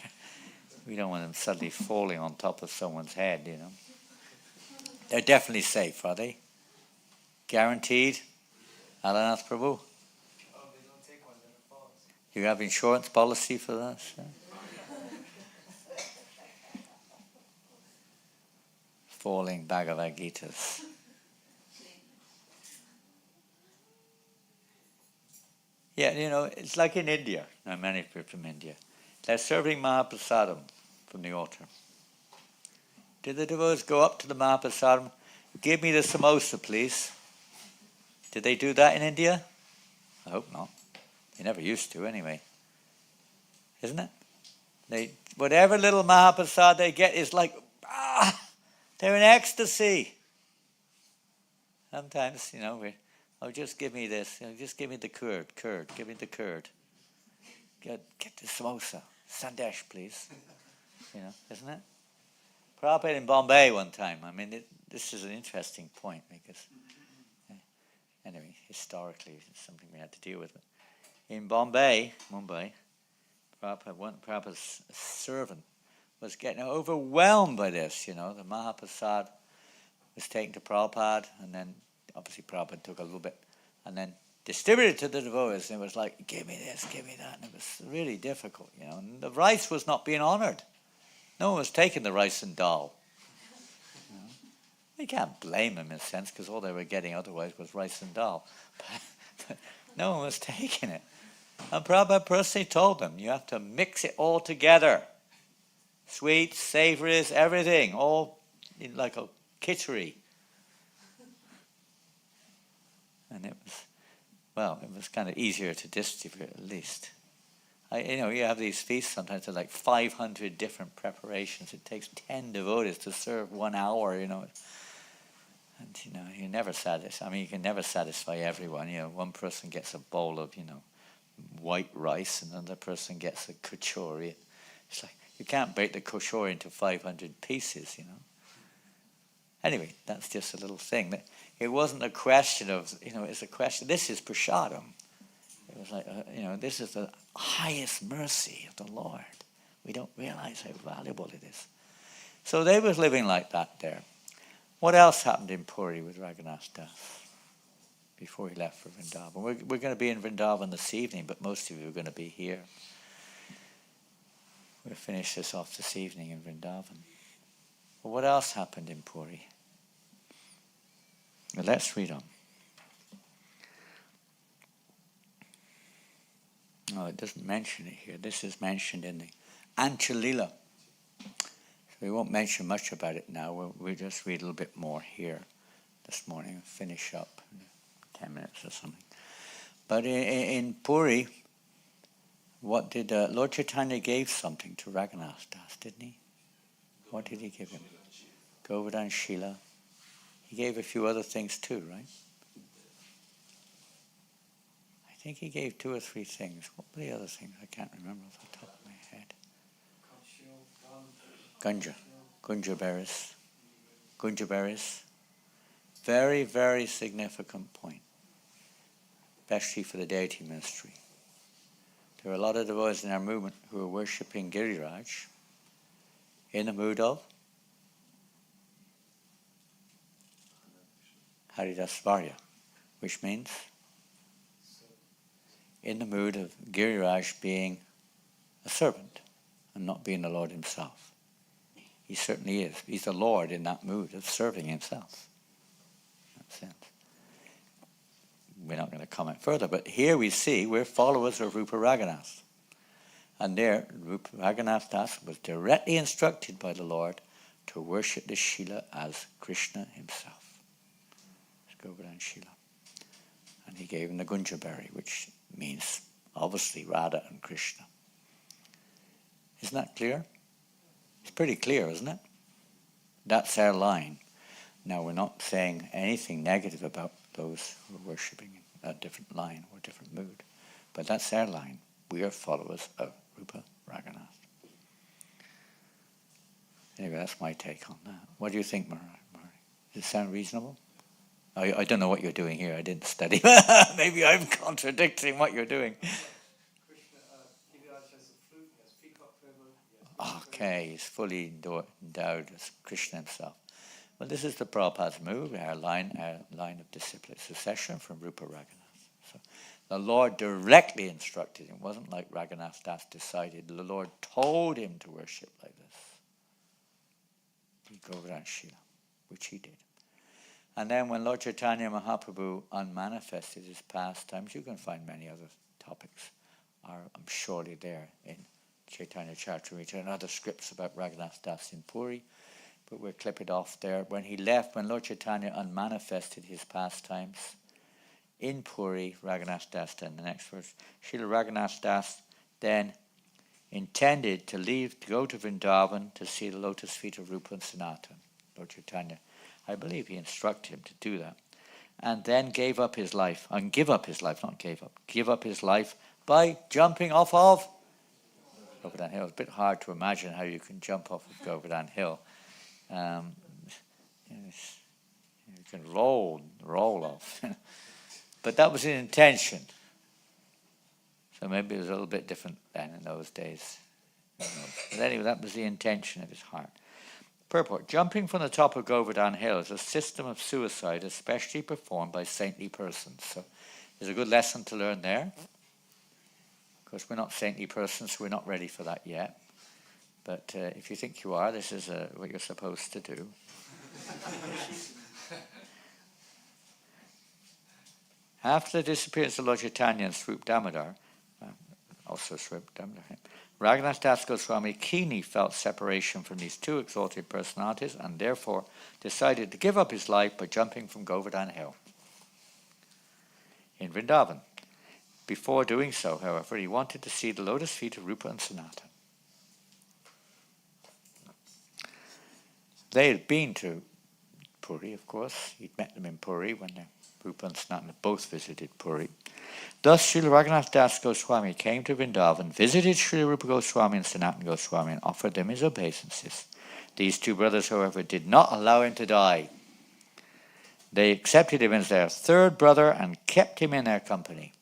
We don't want them suddenly falling on top of someone's head, you know. They're definitely safe, are they? Guaranteed? Alanath Prabhu? Oh, they don't take one, then it falls. You have insurance policy for that? Falling Bhagavad Gitas. Yeah, you know, it's like in India. Now, many people from India. They're serving Mahaprasadam from the altar. Did the devotees go up to the Mahaprasadam? Give me the samosa, please. Did they do that in India? I hope not. They never used to, anyway. Isn't it? Whatever little Mahaprasad they get is like, they're in ecstasy. Sometimes, you know, just give me this. You know, just give me the curd. Give me the curd. Get the samosa. Sandesh, please. You know, isn't it? Prabhupada in Bombay one time. I mean, this is an interesting point because, anyway, historically, it's something we had to deal with. But in Mumbai, Prabhupada's servant was getting overwhelmed by this. You know, the Mahaprasad was taken to Prabhupada, and then obviously Prabhupada took a little bit, and then distributed to the devotees. And it was like, give me this, give me that. And it was really difficult, you know. And the rice was not being honored. No one was taking the rice and dal. You know? We can't blame them in a sense, because all they were getting otherwise was rice and dal. But no one was taking it. And Prabhupada personally told them, you have to mix it all together. Sweets, savories, everything, all in like a kitchery. And it was kind of easier to distribute at least. You have these feasts sometimes, they're like 500 different preparations. It takes 10 devotees to serve 1 hour, you know. And, you know, you never satisfy. I mean, you can never satisfy everyone. You know, one person gets a bowl of, you know, white rice, and another person gets a kachori. It's like, you can't break the kachori into 500 pieces, you know. Anyway, that's just a little thing. It wasn't a question of, you know, it's a question, this is prasadam. It was like, you know, this is the highest mercy of the Lord. We don't realize how valuable it is. So they was living like that there. What else happened in Puri with Raghunatha Das before he left for Vrindavan? We're going to be in Vrindavan this evening, but most of you are going to be here. We'll finish this off this evening in Vrindavan. But what else happened in Puri? Well, let's read on. No, it doesn't mention it here. This is mentioned in the Anchalila. So we won't mention much about it now. We'll just read a little bit more here this morning and finish up in 10 minutes or something. But in Puri, what did Lord Chaitanya gave something to Raghunatha Das, didn't he? What did he give him? Govardhan Shila. He gave a few other things too, right? I think he gave 2 or 3 things. What were the other things? I can't remember off the top of my head. Gunja berries. Very, very significant point, especially for the deity ministry. There are a lot of devotees in our movement who are worshipping Giriraj in the mood of Haridasvarya, which means in the mood of Giriraj being a servant and not being the Lord himself. He certainly is. He's the Lord in that mood of serving himself. In that sense. We're not going to comment further, but here we see we're followers of Rupa Raghunatha. And there, Raghunatha Das was directly instructed by the Lord to worship the Srila as Krishna himself. It's Govardhan Srila. And he gave him the Gunja berry, which means obviously Radha and Krishna. Isn't that clear? It's pretty clear, isn't it? That's our line. Now, we're not saying anything negative about those who are worshipping in a different line or different mood. But that's our line. We are followers of Rupa Raghunatha. Anyway, that's my take on that. What do you think, Murray? Does it sound reasonable? I don't know what you're doing here. I didn't study. Maybe I'm contradicting what you're doing. Krishna, Giriraj has a flute, he has peacock feather. Okay, he's fully endowed as Krishna himself. Well, this is the Prabhupada's move, our line of disciplic succession from Rupa Raghunatha. So the Lord directly instructed him. It wasn't like Raghunatha Das decided. The Lord told him to worship like this. Govardhan Srila, which he did. And then when Lord Chaitanya Mahaprabhu unmanifested his pastimes, you can find many other topics are, I'm surely there in Chaitanya Charitamrita and other scripts about Raghunatha Das in Puri, but we'll clip it off there. When he left, when Lord Chaitanya unmanifested his pastimes in Puri, Raghunatha Das, in the next verse, Srila Raghunatha Das then intended to leave, to go to Vrindavan to see the lotus feet of Rupa and Sanatana. Lord Chaitanya, I believe he instructed him to do that. And then gave up his life, and give up his life by jumping off of Govardhan Hill. It's a bit hard to imagine how you can jump off of Govardhan Hill. You can roll off. But that was his intention. So maybe it was a little bit different then in those days. But anyway, that was the intention of his heart. Purport. Jumping from the top of Govardhan Hill is a system of suicide especially performed by saintly persons. So there's a good lesson to learn there. Of course, we're not saintly persons, so we're not ready for that yet. But if you think you are, this is what you're supposed to do. After the disappearance of Lord Chaitanya and Swarup Damodar, also Swarup Damodar, Raghunatha Das Goswami keenly felt separation from these two exalted personalities and therefore decided to give up his life by jumping from Govardhan Hill in Vrindavan. Before doing so, however, he wanted to see the lotus feet of Rupa and Sanatana. They had been to Puri, of course. He'd met them in Puri when Rupa and Sanatana both visited Puri. Thus, Srila Raghunatha Das Goswami came to Vrindavan, visited Srila Rupa Goswami and Sanatana Goswami, and offered them his obeisances. These two brothers, however, did not allow him to die. They accepted him as their third brother and kept him in their company.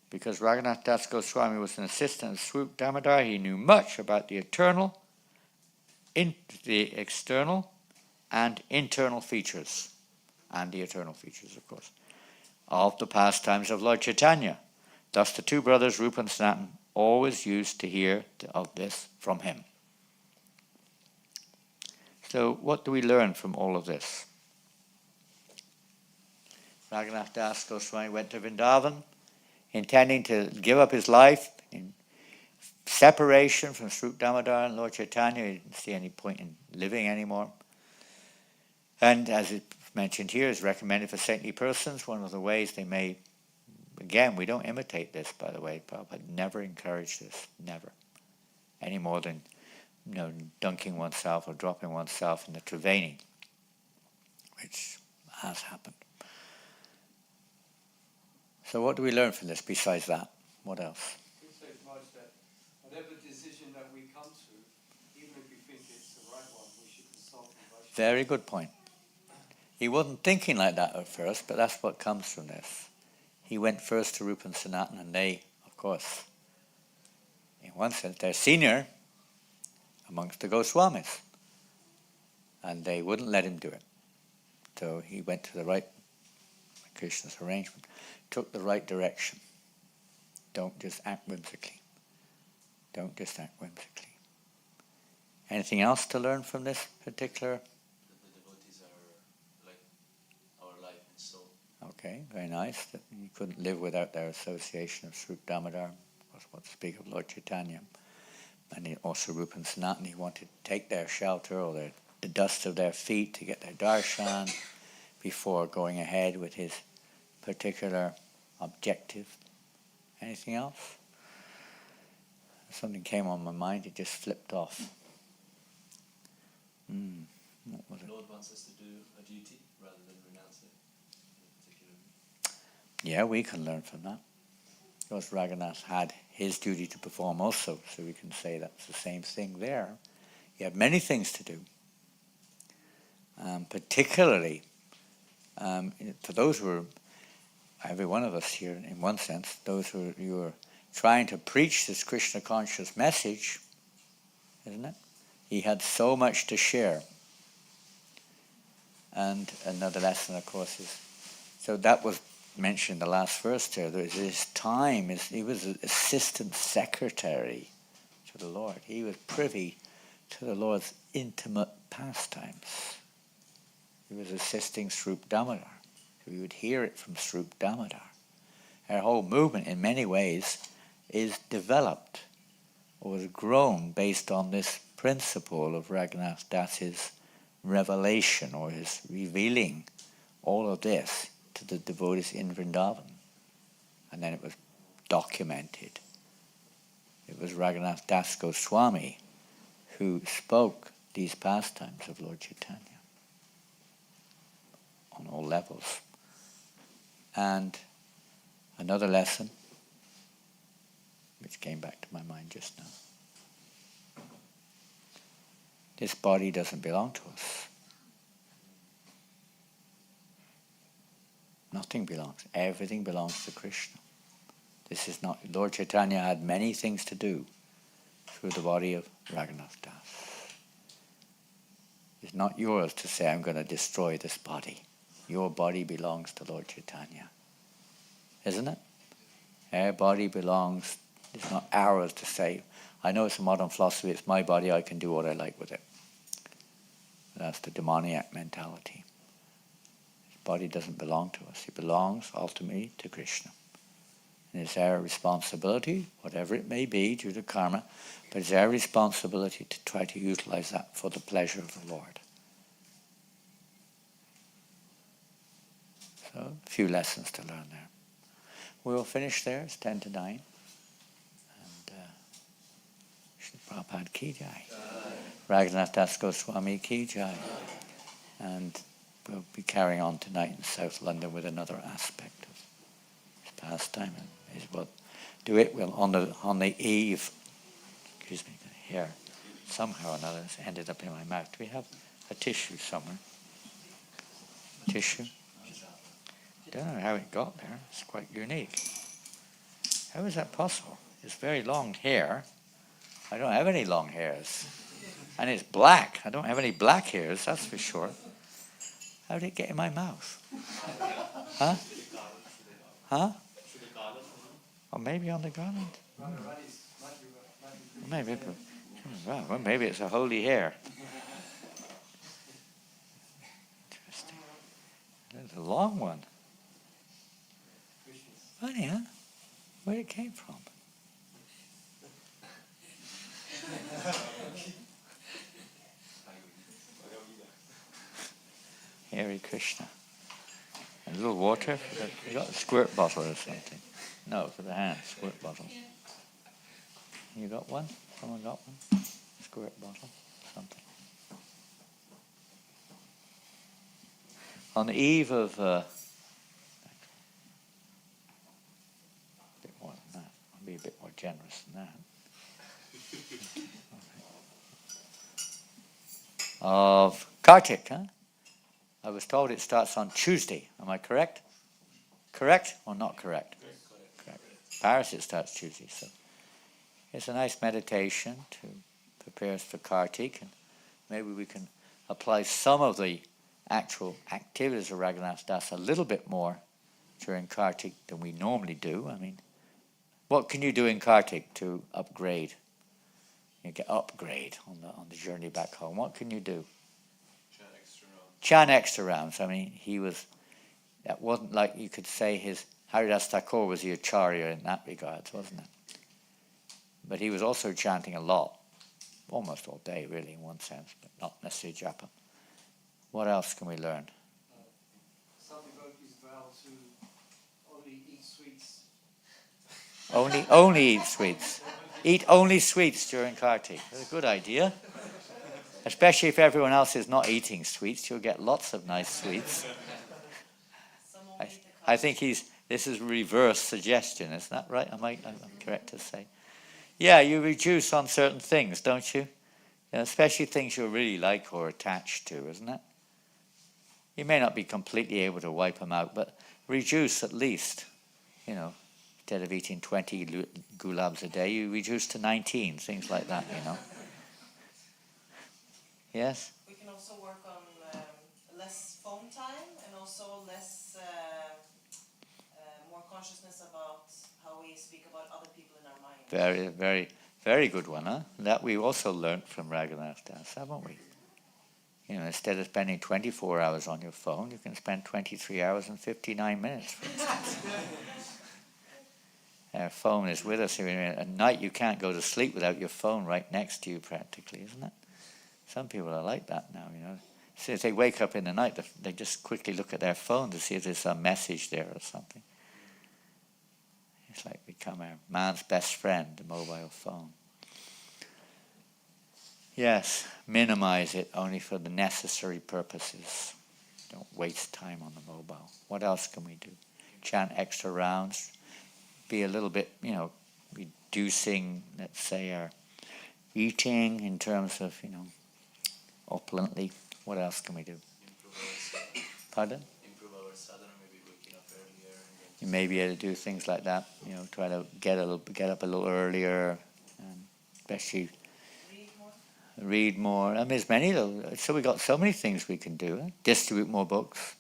Because Raghunatha Das Goswami was an assistant of Swarup Damodar, he knew much about the external and internal features, and the eternal features, of course, of the pastimes of Lord Chaitanya. Thus the two brothers, Rupa and Sanatana, always used to hear of this from him. So what do we learn from all of this? Raghunatha Das Goswami went to Vrindavan, intending to give up his life in separation from Swarup Damodar and Lord Chaitanya. He didn't see any point in living anymore. And as it's mentioned here, is recommended for saintly persons. One of the ways they may, again, we don't imitate this, by the way, Prabhupada never encouraged this, never. Any more than, dunking oneself or dropping oneself in the Triveni, which has happened. So what do we learn from this besides that? What else? You say, Raj, that whatever decision that we come to, even if we think it's the right one, we should consult with Vaishnava. Very good point. He wasn't thinking like that at first, but that's what comes from this. He went first to Rupa and Sanatana, and they, of course, in one sense, they're senior amongst the Goswamis. And they wouldn't let him do it. So he went to the right, Krishna's arrangement, took the right direction. Don't just act whimsically. Don't just act whimsically. Anything else to learn from this particular? The devotees are like our life and soul. Okay, very nice. That you couldn't live without their association of Swarup Damodar, what to speak of Lord Chaitanya. And also Rupa and Sanatani wanted to take their shelter or the dust of their feet to get their darshan before going ahead with his particular objective. Anything else? Something came on my mind, it just flipped off. What was it? The Lord wants us to do a duty rather than renounce it. Yeah, we can learn from that. Of course, Raghunatha had his duty to perform also, so we can say that's the same thing there. You have many things to do. Particularly, for those who are, every one of us here in one sense, those who are trying to preach this Krishna conscious message, isn't it? He had so much to share. And another lesson, of course, is, so that was mentioned in the last verse there, his time, he was an assistant secretary to the Lord. He was privy to the Lord's intimate pastimes. He was assisting Srup Damodar. We would hear it from Srup Damodar. Our whole movement, in many ways, is developed or was grown based on this principle of Raghunath Das's revelation or his revealing all of this to the devotees in Vrindavan. And then it was documented. It was Raghunath Das Goswami who spoke these pastimes of Lord Chaitanya on all levels. And another lesson, which came back to my mind just now. This body doesn't belong to us. Nothing belongs. Everything belongs to Krishna. This is not... Lord Chaitanya had many things to do through the body of Raghunath Das. It's not yours to say, I'm going to destroy this body. Your body belongs to Lord Chaitanya. Isn't it? Our body belongs... It's not ours to say, I know it's a modern philosophy, it's my body, I can do what I like with it. That's the demoniac mentality. His body doesn't belong to us. It belongs ultimately to Krishna. And it's our responsibility, whatever it may be due to karma, but it's our responsibility to try to utilize that for the pleasure of the Lord. So, a few lessons to learn there. We'll finish there. It's 10 to 9. Srila Prabhupada ki jai. Raghunatha Das Goswami ki jai. And we'll be carrying on tonight in South London with another aspect of his pastime. And we'll do it on the eve. Excuse me, here. Somehow or another it's ended up in my mouth. Do we have a tissue somewhere? Tissue? Don't know how it got there. It's quite unique. How is that possible? It's very long hair. I don't have any long hairs. And it's black. I don't have any black hairs, that's for sure. How did it get in my mouth? Huh? Huh? Or maybe on the garland? Maybe it's a holy hair. Interesting. It's a long one. Funny, huh? Where it came from? Hare Krishna. A little water? You got a squirt bottle or something? No, for the hand, squirt bottle. You got one? Someone got one? Squirt bottle? Something. On the eve of... a bit more than that. I'll be a bit more generous than that. Of Kartik, huh? I was told it starts on Tuesday. Am I correct? Correct or not correct? Correct. Paris it starts Tuesday, so it's a nice meditation to prepare us for Kartik, and maybe we can apply some of the actual activities of Raghunath Das a little bit more during Kartik than we normally do. I mean, what can you do in Kartik to upgrade? You get upgrade on the journey back home. What can you do? Chant extra rounds. I mean, that wasn't like you could say Haridas Thakur was the Acharya in that regard, wasn't it? But he was also chanting a lot, almost all day really in one sense, but not necessarily japa. What else can we learn? Some devotees vow to only eat sweets. Only eat sweets. Eat only sweets during Kartik. That's a good idea. Especially if everyone else is not eating sweets, you'll get lots of nice sweets. I think this is reverse suggestion, isn't that right? I'm correct to say? Yeah, you reduce on certain things, don't you? Especially things you really like or attached to, isn't it? You may not be completely able to wipe them out, but reduce at least. Instead of eating 20 gulabs a day, you reduce to 19, things like that, Yes? We can also work on less phone time and also less, more consciousness about how we speak about other people in our mind. Very, very, very good one, huh? That we also learned from Raghunatha Dasa, haven't we? Instead of spending 24 hours on your phone, you can spend 23 hours and 59 minutes, for instance. Our phone is with us. At night you can't go to sleep without your phone right next to you practically, isn't it? Some people are like that now, So if they wake up in the night, they just quickly look at their phone to see if there's a message there or something. It's like become our man's best friend, the mobile phone. Yes, minimize it only for the necessary purposes. Don't waste time on the mobile. What else can we do? Chant extra rounds. Be a little bit, reducing, let's say, our eating in terms of, opulently. What else can we do? Pardon? Improve our sadhana, maybe waking up earlier. You may be able to do things like that. Try to get up a little earlier, and especially read more. I mean, there's many though. So we got so many things we can do. Distribute more books.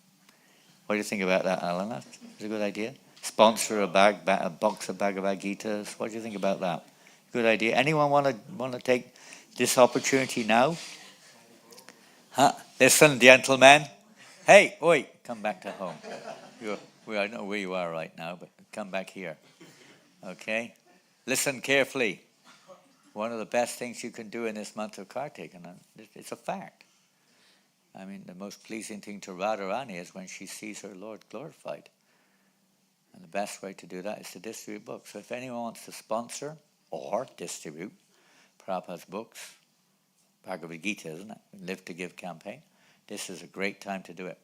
What do you think about that, Alana? It's a good idea. Sponsor a box of Bhagavad Gitas. What do you think about that? Good idea. Anyone want to take this opportunity now? Huh? Listen, gentlemen. Hey, oi, come back to home. I know where you are right now, but come back here. Okay? Listen carefully. One of the best things you can do in this month of Kartik, and it's a fact. I mean, the most pleasing thing to Radharani is when she sees her Lord glorified. And the best way to do that is to distribute books. So if anyone wants to sponsor or distribute Prabhupada's books, Bhagavad Gita, isn't it? Live to Give campaign. This is a great time to do it.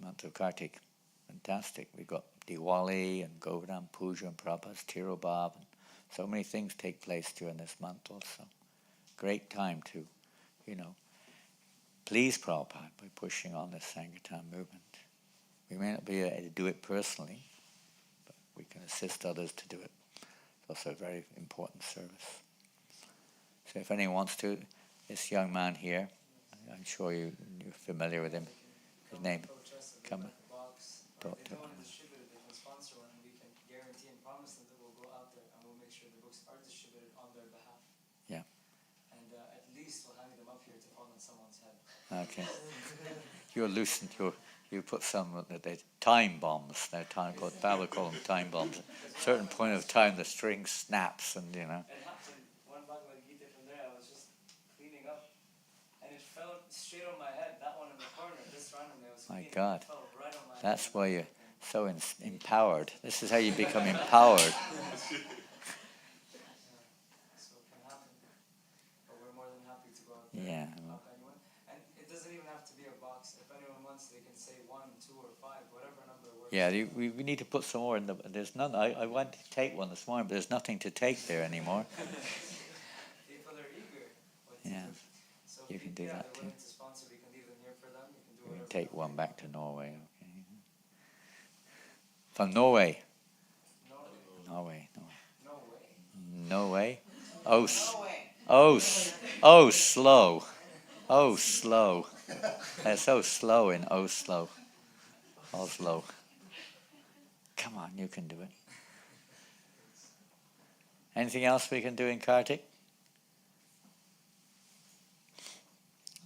Month of Kartik. Fantastic. We've got Diwali and Govardhan Puja and Prabhupada's Tirobhav. And so many things take place during this month also. Great time to, please Prabhupada by pushing on this Sankirtan movement. We may not be able to do it personally, but we can assist others to do it. It's also a very important service. So if anyone wants to, this young man here, I'm sure you're familiar with him. His name, come on. Talk to him. They can sponsor one, and we can guarantee and promise them that we'll go out there and we'll make sure the books are distributed on their behalf. Yeah. And at least we'll hang them up here to fall on someone's head. Okay. You're loosened. You put some time bombs. They're called time bombs. At a certain point of time, the string snaps, and It happened. One Bhagavad Gita from there, I was just cleaning up, and it fell straight on my head. That one in the corner, just randomly, I was cleaning. My God. It fell right on my head. That's why you're so empowered. This is how you become empowered. So it can happen. But we're more than happy to go out there Yeah. and help anyone. And it doesn't even have to be a box. If anyone wants, they can say 1, 2, or 5, whatever number works. Yeah, we need to put some more in the. There's none. I went to take one this morning, but there's nothing to take there anymore. People are eager. Yeah, So you can do they're that too. willing to sponsor, we can leave them here for them. You can do We can whatever. take one back to Norway. Okay. From Norway. Norway. No way. Slow. Oh, slow. They're so slow in Oslo. Come on, you can do it. Anything else we can do in Kartik?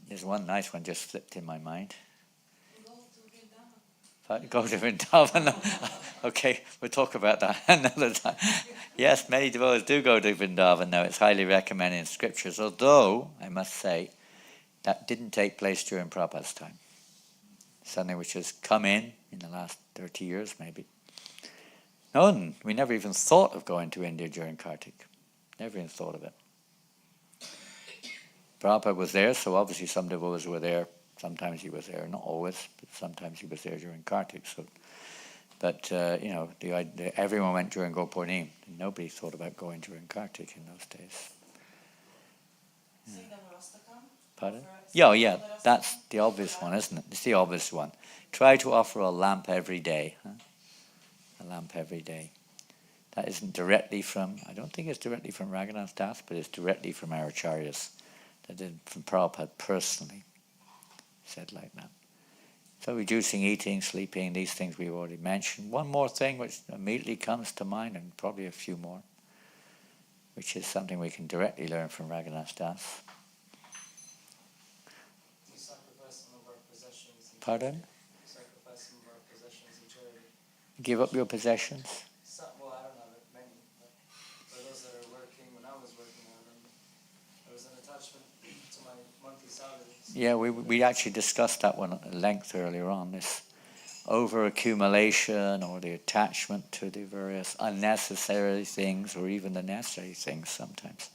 There's one nice one just slipped in my mind. Go to Vrindavan. Okay, we'll talk about that another time. Yes, many devotees do go to Vrindavan now. It's highly recommended in scriptures, although, I must say, that didn't take place during Prabhupada's time. Something which has come in the last 30 years, maybe. No, we never even thought of going to India during Kartik. Never even thought of it. Prabhupada was there, so obviously some devotees were there. Sometimes he was there, not always, but sometimes he was there during Kartik. So, but everyone went during Gopurnim. Nobody thought about going during Kartik in those days. Yeah. Pardon? Yeah, that's the obvious one, isn't it? It's the obvious one. Try to offer a lamp every day. Huh? A lamp every day. That isn't directly from, I don't think it's directly from Raghunatha Das, but it's directly from our acharyas. That did from Prabhupada personally. Said like that. So reducing eating, sleeping, these things we've already mentioned. One more thing which immediately comes to mind, and probably a few more, which is something we can directly learn from Raghunatha Das. We sacrifice some of our possessions. Pardon? We sacrifice some of our possessions in charity. Give up your possessions? Well, I don't have it many, but for those that are working, when I was working, I remember there was an attachment to my monthly salary. Yeah, we actually discussed that one at length earlier on, this over-accumulation or the attachment to the various unnecessary things or even the necessary things sometimes.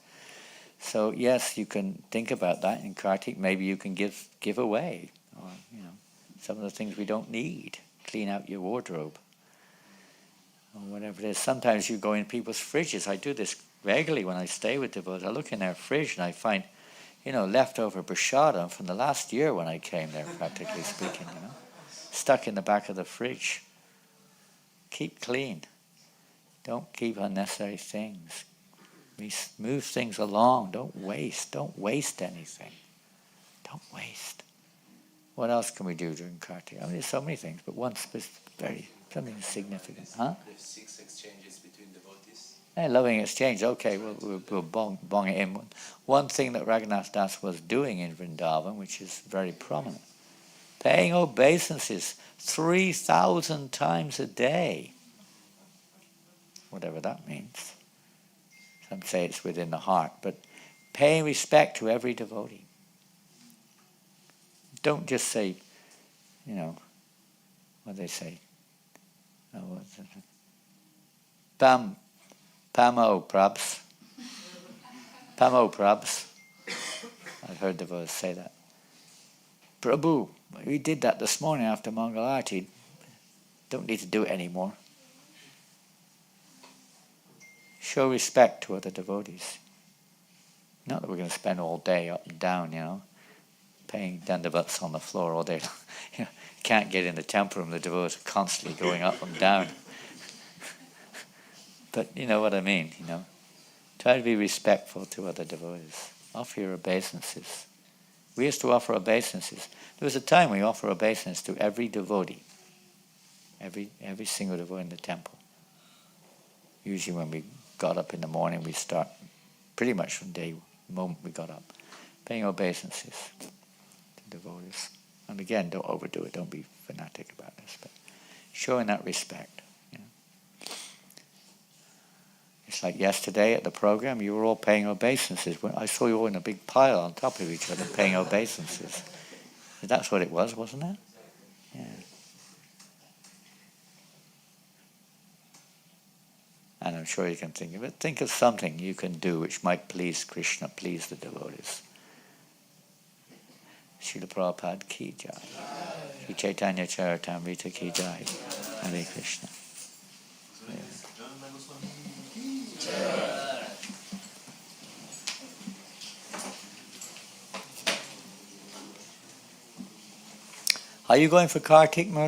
So yes, you can think about that in Kartik. Maybe you can give away, or some of the things we don't need. Clean out your wardrobe, or whatever it is. Sometimes you go in people's fridges. I do this regularly when I stay with devotees. I look in their fridge and I find leftover prashadam from the last year when I came there, practically speaking, stuck in the back of the fridge. Keep clean. Don't keep unnecessary things. Move things along. Don't waste anything. Don't waste. What else can we do during Kartik? I mean, there's so many things, but one something significant. Huh? There's 6 exchanges between devotees. Hey, loving exchange. Okay, we'll bong it in. One thing that Raghunatha Das was doing in Vrindavan, which is very prominent, paying obeisances 3,000 times a day. Whatever that means. Some say it's within the heart, but paying respect to every devotee. Don't just say, what they say. Pamo Prabs. Pamo Prabs. I've heard devotees say that. Prabhu, we did that this morning after Mangalarti. Don't need to do it anymore. Show respect to other devotees. Not that we're going to spend all day up and down, paying dandavats on the floor all day. Can't get in the temple room, the devotees are constantly going up and down. But you know what I mean, Try to be respectful to other devotees. Offer your obeisances. We used to offer obeisances. There was a time we offer obeisance to every devotee. Every single devotee in the temple. Usually when we got up in the morning, we start pretty much from the moment we got up, paying obeisances to devotees. And again, don't overdo it. Don't be fanatic about this, but showing that respect. It's like yesterday at the program, you were all paying obeisances. I saw you all in a big pile on top of each other paying obeisances. That's what it was, wasn't it? Yeah. And I'm sure you can think of it. Think of something you can do which might please Krishna, please the devotees. Srila Prabhupada ki jai. Sri Chaitanya Charitamrita ki jai. Hare Krishna. Yeah. Are you going for Kartik, Murli?